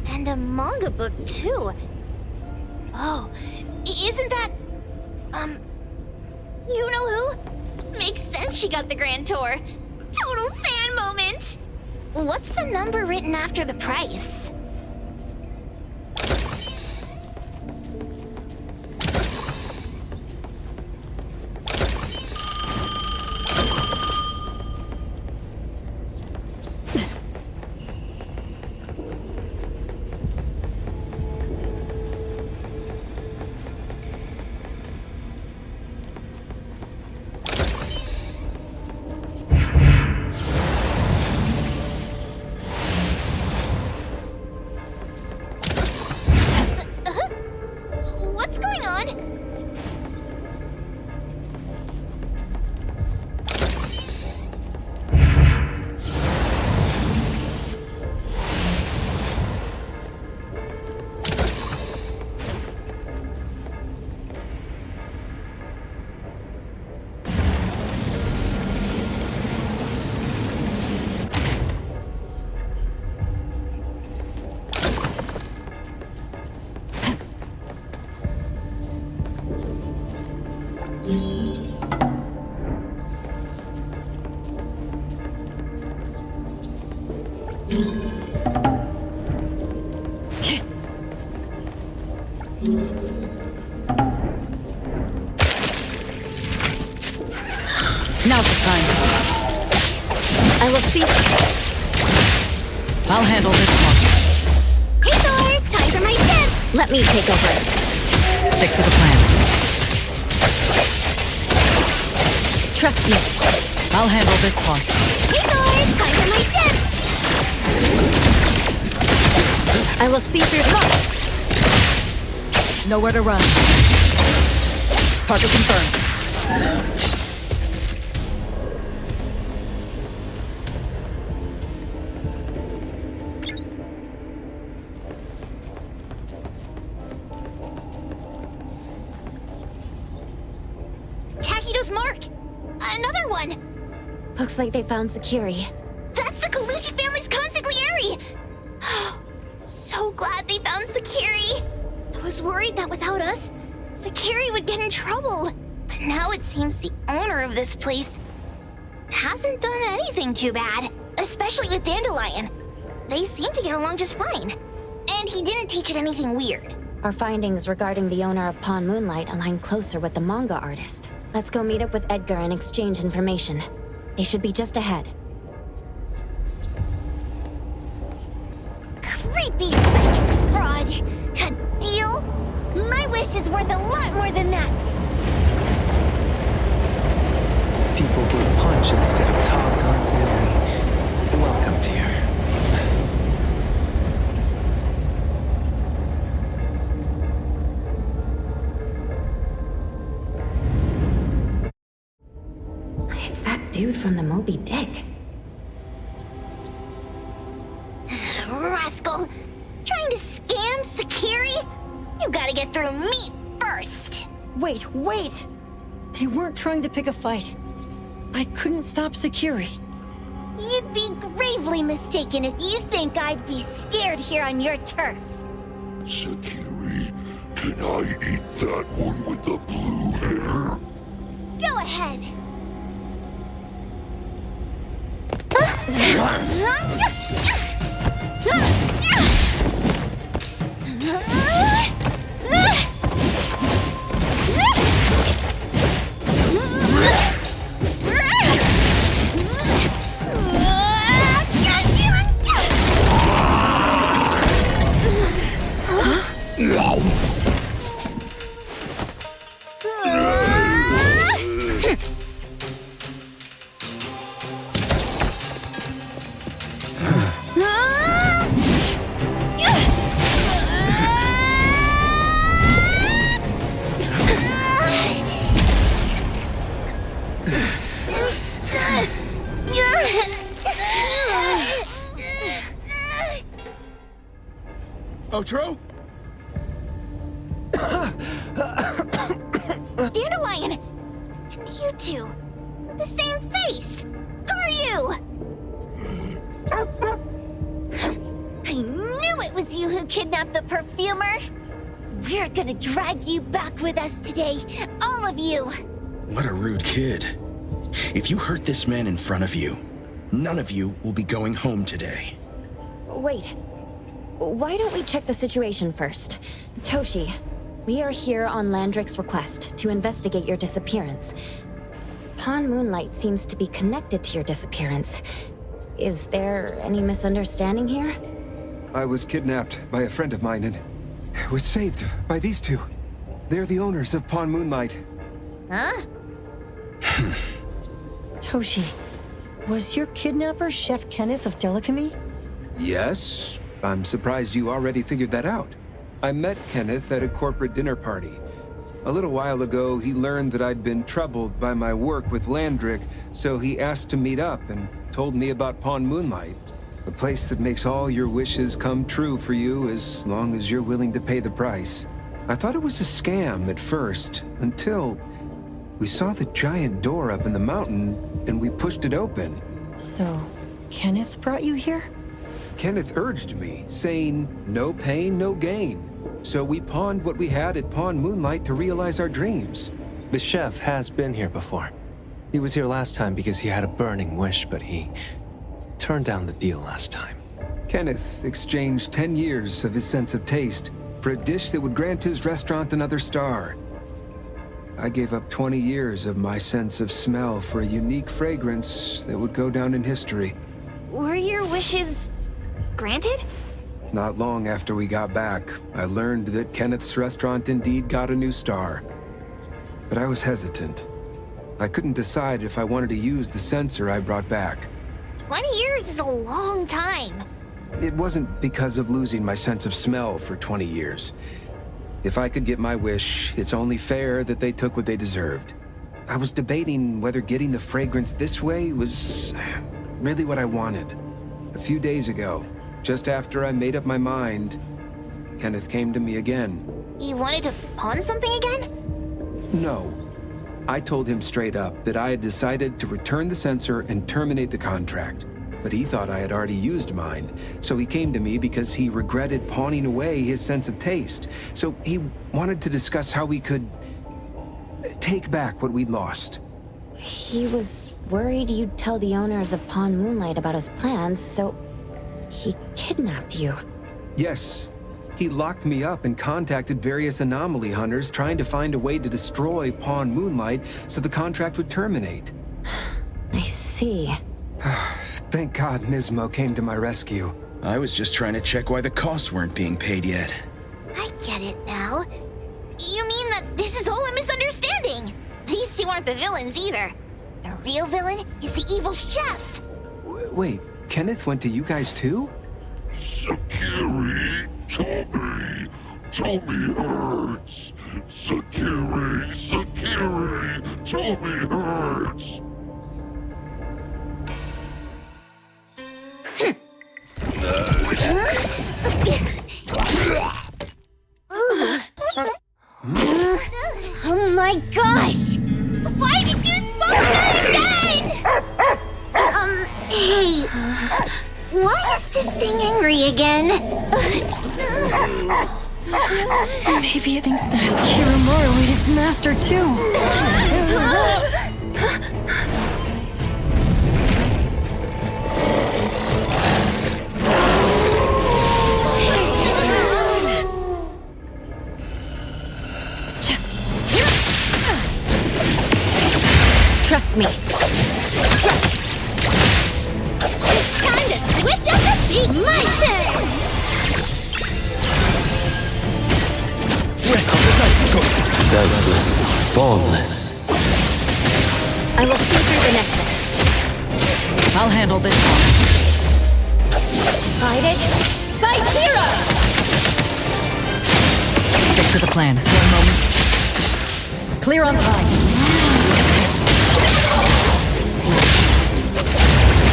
And a manga book, too. Oh, isn't that... you know who? Makes sense she got the grand tour. Total fan moment! What's the number written after the price? Now's the time. I will see. I'll handle this one. Hey Thor, time for my shift! Let me take over. Stick to the plan. Trust me. I'll handle this part. Hey Thor, time for my shift! I will see through. Nowhere to run. Target confirmed. Takido's mark! Another one! Looks like they found Sakiri. That's the Kaluchi family's consigliere! So glad they found Sakiri! I was worried that without us, Sakiri would get in trouble. But now it seems the owner of this place hasn't done anything too bad, especially with Dandelion. They seem to get along just fine. And he didn't teach it anything weird. Our findings regarding the owner of Pawn Moonlight align closer with the manga artist. Let's go meet up with Edgar and exchange information. They should be just ahead. Creepy psychic fraud! A deal? My wish is worth a lot more than that! People who punch instead of talk aren't really welcomed here. It's that dude from the Moby Dick. Rascal! Trying to scam Sakiri? You gotta get through me first! Wait! They weren't trying to pick a fight. I couldn't stop Sakiri. You'd be gravely mistaken if you think I'd be scared here on your turf. Sakiri, can I eat that one with the blue hair? Go ahead. Otro? Dandelion! And you two! The same face! Who are you? I knew it was you who kidnapped the perfumer! We're gonna drag you back with us today, all of you! What a rude kid. If you hurt this man in front of you, none of you will be going home today. Wait. Why don't we check the situation first? Toshi, we are here on Landrick's request to investigate your disappearance. Pawn Moonlight seems to be connected to your disappearance. Is there any misunderstanding here? I was kidnapped by a friend of mine and was saved by these two. They're the owners of Pawn Moonlight. Huh? Toshi, was your kidnapper Chef Kenneth of Delicamy? Yes. I'm surprised you already figured that out. I met Kenneth at a corporate dinner party. A little while ago, he learned that I'd been troubled by my work with Landrick, so he asked to meet up and told me about Pawn Moonlight. A place that makes all your wishes come true for you as long as you're willing to pay the price. I thought it was a scam at first, until we saw the giant door up in the mountain and we pushed it open. So, Kenneth brought you here? Kenneth urged me, saying, no pain, no gain. So we pawned what we had at Pawn Moonlight to realize our dreams. The chef has been here before. He was here last time because he had a burning wish, but he turned down the deal last time. Kenneth exchanged 10 years of his sense of taste for a dish that would grant his restaurant another star. I gave up 20 years of my sense of smell for a unique fragrance that would go down in history. Were your wishes granted? Not long after we got back, I learned that Kenneth's restaurant indeed got a new star. But I was hesitant. I couldn't decide if I wanted to use the sensor I brought back. 20 years is a long time. It wasn't because of losing my sense of smell for 20 years. If I could get my wish, it's only fair that they took what they deserved. I was debating whether getting the fragrance this way was really what I wanted. A few days ago, just after I made up my mind, Kenneth came to me again. You wanted to pawn something again? No. I told him straight up that I had decided to return the sensor and terminate the contract. But he thought I had already used mine, so he came to me because he regretted pawning away his sense of taste. So he wanted to discuss how we could take back what we'd lost. He was worried you'd tell the owners of Pawn Moonlight about his plans, so he kidnapped you. Yes. He locked me up and contacted various anomaly hunters trying to find a way to destroy Pawn Moonlight so the contract would terminate. I see. Thank God Nismo came to my rescue. I was just trying to check why the costs weren't being paid yet. I get it now. You mean that this is all a misunderstanding? These two aren't the villains either. The real villain is the evil chef. Wait, Kenneth went to you guys too? Sakiri, Tommy hurts. Sakiri, Tommy hurts. Oh my gosh! Why did you smoke that again? Hey, why is this thing angry again? Maybe it thinks that Kirimura ate its master too. Trust me. It's time to switch up the beat. My turn! Rest on precise choice. Selfless, formless. I will see through the nexus. I'll handle this one. Decided by Hero! Stick to the plan. 1 moment. Clear on time.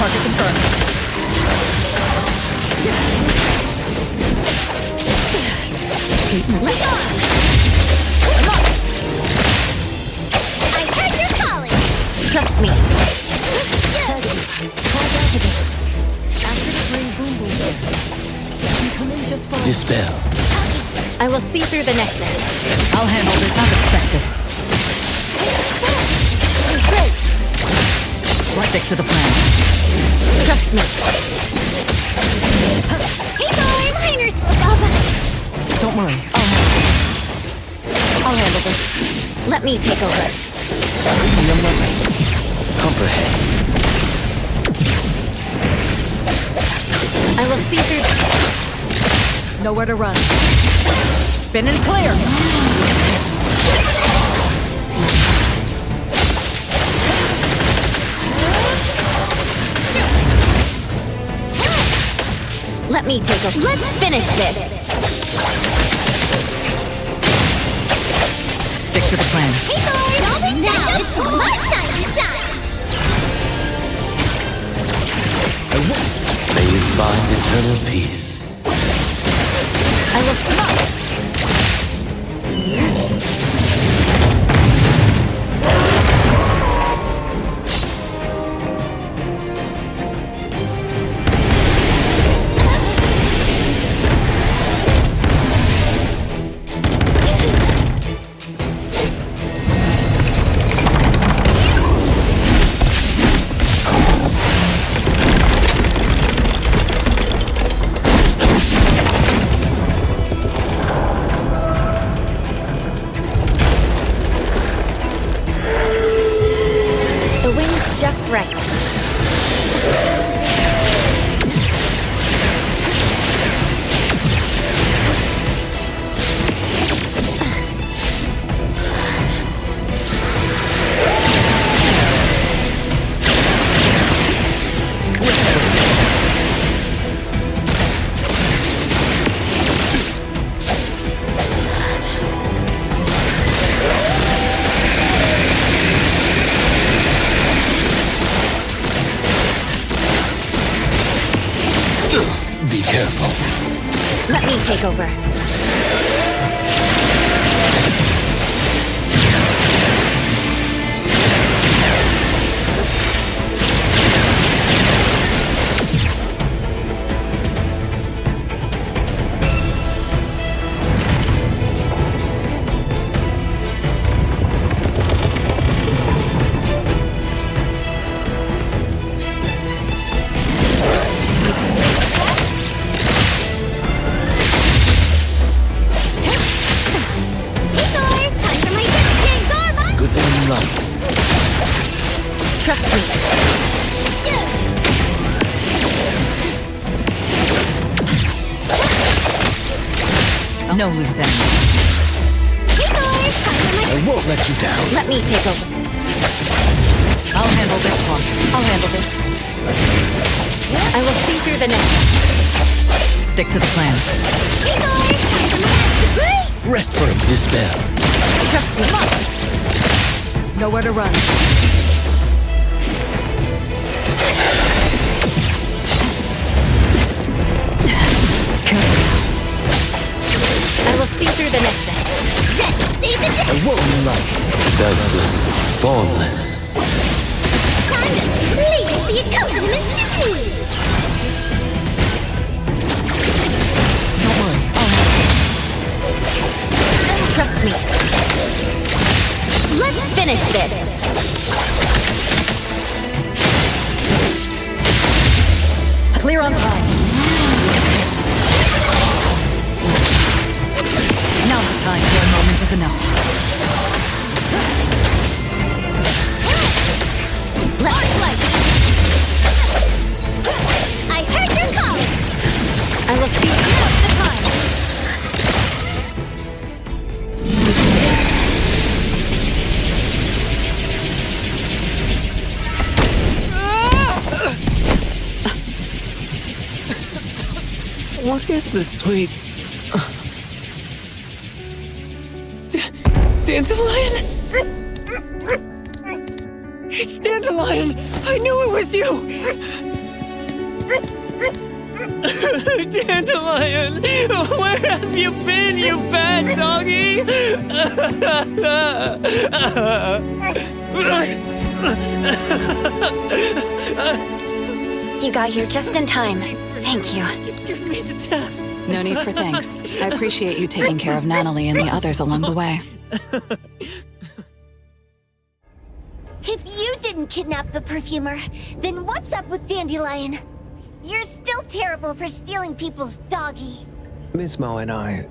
Target confirmed. I heard your calling. Trust me. Dispel. I will see through the nexus. I'll handle this as expected. Stick to the plan. Trust me. Hey, boy, minor slip-up. Don't worry. I'll handle this. Let me take over. Comprehend. I will see through. Nowhere to run. Spin and clear. Let me take over. Let's finish this. Stick to the plan. Hey, boy, don't be now it's my time to shine. May you find eternal peace. I will stop. take over. Trust me. No loose ends. I won't let you down. Let me take over. I'll handle this one. I'll handle this. I will see through the net. Stick to the plan. Rest firm, Dispel. Trust me. Nowhere to run. I will see through the nexus. Ready, save the day! I won't like Selfless, formless. Time to leave the accompaniment to me! Don't worry, I'll handle Trust me. Let's finish this. Clear on time. Now the time for a moment is enough. Let's fight. I heard your calling! I will see you the time. What is this place? Dandelion? It's Dandelion! I knew it was you! Dandelion! Where have you been, you bad doggy? You got here just in time. Thank you. You scared me to death. No need for thanks. I appreciate you taking care of Natalie and the others along the way. If you didn't kidnap the perfumer, then what's up with Dandelion? You're still terrible for stealing people's doggy. Ms. Mo and I,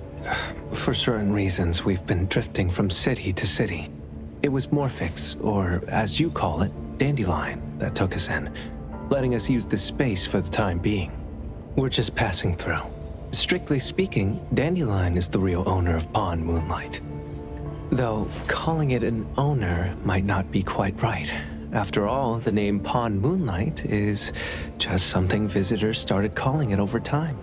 for certain reasons, we've been drifting from city to city. It was Morphix, or as you call it, Dandelion, that took us in, letting us use this space for the time being. We're just passing through. Strictly speaking, Dandelion is the real owner of Pawn Moonlight. Though calling it an owner might not be quite right. After all, the name Pawn Moonlight is just something visitors started calling it over time.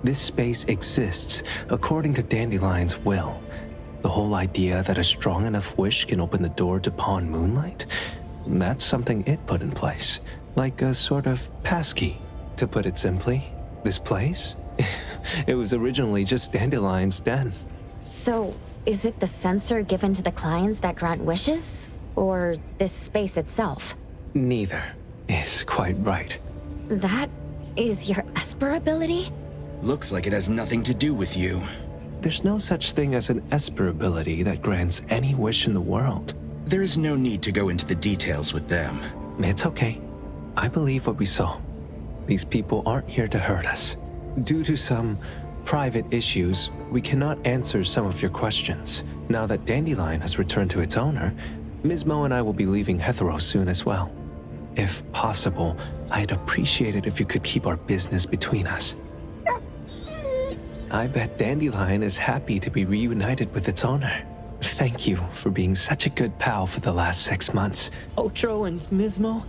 This space exists according to Dandelion's will. The whole idea that a strong enough wish can open the door to Pawn Moonlight? That's something it put in place. Like a sort of passkey, to put it simply. This place? It was originally just Dandelion's den. So, is it the sensor given to the clients that grant wishes? Or this space itself? Neither is quite right. That is your Esper ability? Looks like it has nothing to do with you. There's no such thing as an Esper ability that grants any wish in the world. There is no need to go into the details with them. It's okay. I believe what we saw. These people aren't here to hurt us. Due to some private issues, we cannot answer some of your questions. Now that Dandelion has returned to its owner, Ms. Mo and I will be leaving Hetero soon as well. If possible, I'd appreciate it if you could keep our business between us. I bet Dandelion is happy to be reunited with its owner. Thank you for being such a good pal for the last 6 months. Otro and Ms. Mo,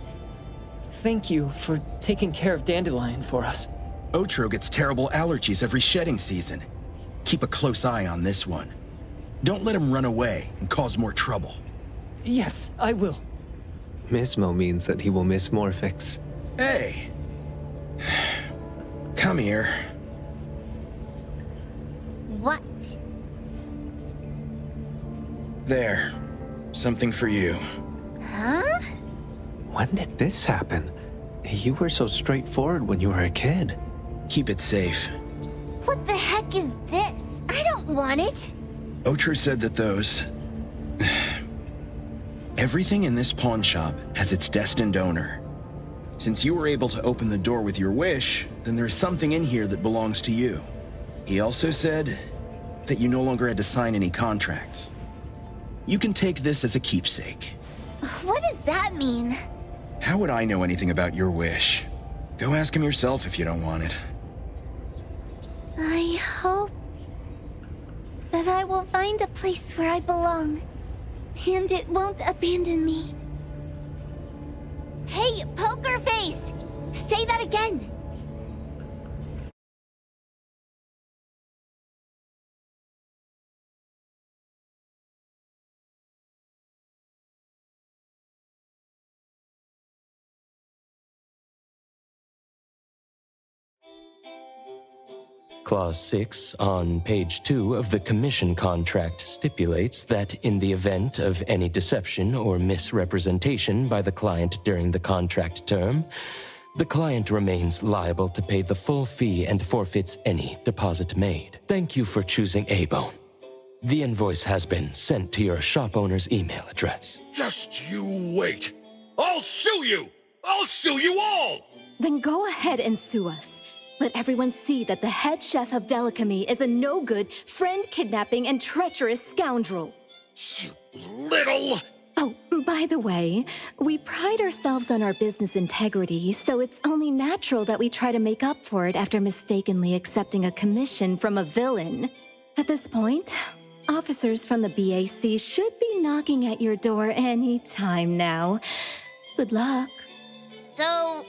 thank you for taking care of Dandelion for us. Otro gets terrible allergies every shedding season. Keep a close eye on this one. Don't let him run away and cause more trouble. Yes, I will. Mismo means that he will miss Morphix. Hey. Come here. What? There. Something for you. Huh? When did this happen? You were so straightforward when you were a kid. Keep it safe. What the heck is this? I don't want it. Ocher said that those... Everything in this pawn shop has its destined owner. Since you were able to open the door with your wish, then there's something in here that belongs to you. He also said that you no longer had to sign any contracts. You can take this as a keepsake. What does that mean? How would I know anything about your wish? Go ask him yourself if you don't want it. I hope that I will find a place where I belong, and it won't abandon me. Hey, Poker Face! Say that again! Clause 6 on page 2 of the commission contract stipulates that in the event of any deception or misrepresentation by the client during the contract term, the client remains liable to pay the full fee and forfeits any deposit made. Thank you for choosing A-Bone. The invoice has been sent to your shop owner's email address. Just you wait. I'll sue you! I'll sue you all! Then go ahead and sue us. Let everyone see that the head chef of Delicamy is a no-good, friend-kidnapping, and treacherous scoundrel. You little... Oh, by the way, we pride ourselves on our business integrity, so it's only natural that we try to make up for it after mistakenly accepting a commission from a villain. At this point, officers from the BAC should be knocking at your door any time now. Good luck. So,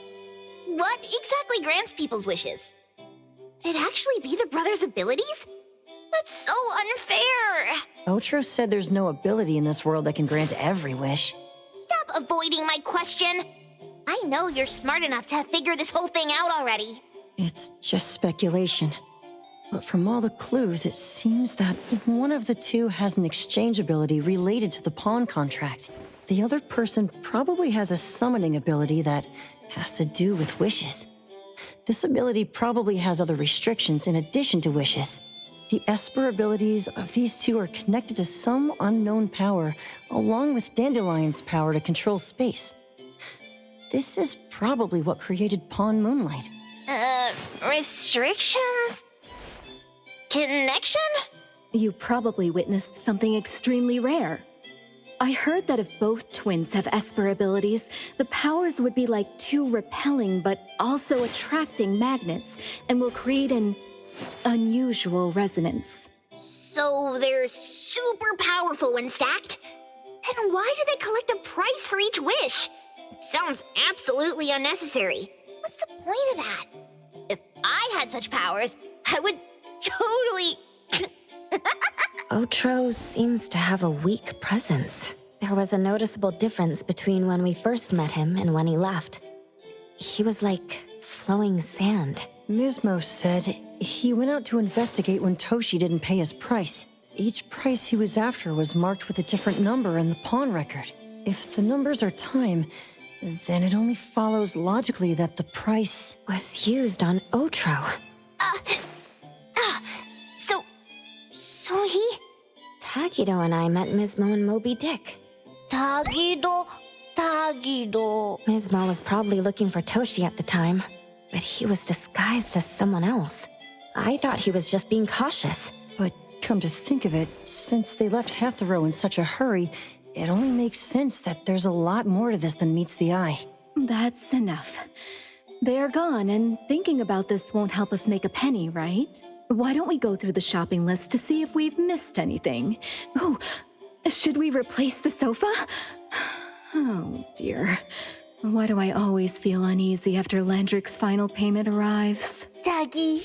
what exactly grants people's wishes? Would it actually be the brothers' abilities? That's so unfair! Ocher said there's no ability in this world that can grant every wish. Stop avoiding my question! I know you're smart enough to have figured this whole thing out already. It's just speculation. But from all the clues, it seems that one of the two has an exchange ability related to the pawn contract. The other person probably has a summoning ability that has to do with wishes. This ability probably has other restrictions in addition to wishes. The Esper abilities of these two are connected to some unknown power, along with Dandelion's power to control space. This is probably what created Pawn Moonlight. Restrictions? Connection? You probably witnessed something extremely rare. I heard that if both twins have Esper abilities, the powers would be like two repelling but also attracting magnets and will create an unusual resonance. So they're super powerful when stacked? Then why do they collect a price for each wish? It sounds absolutely unnecessary. What's the point of that? If I had such powers, I would totally... Otro seems to have a weak presence. There was a noticeable difference between when we first met him and when he left. He was like flowing sand. Mismo said he went out to investigate when Toshi didn't pay his price. Each price he was after was marked with a different number in the pawn record. If the numbers are time, then it only follows logically that the price was used on Otro. So he... Tagido and I met Mismo and Moby Dick. Tagido... Mismo was probably looking for Toshi at the time, but he was disguised as someone else. I thought he was just being cautious. But come to think of it, since they left Hethero in such a hurry, it only makes sense that there's a lot more to this than meets the eye. That's enough. They're gone, and thinking about this won't help us make a penny, right? Why don't we go through the shopping list to see if we've missed anything? Oh, should we replace the sofa? Oh, dear. Why do I always feel uneasy after Landrick's final payment arrives? Tagido!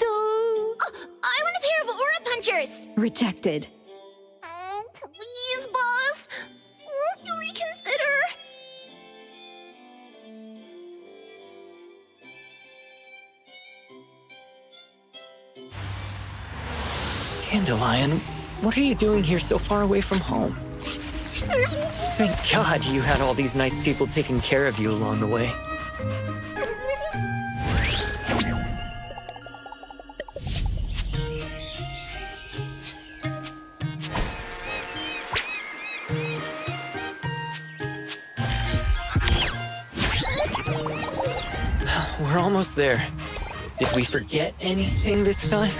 Oh, I want a pair of aura punchers! Rejected. Oh, please, boss! Won't you reconsider? Dandelion, what are you doing here so far away from home? Thank God you had all these nice people taking care of you along the way. We're almost there. Did we forget anything this time?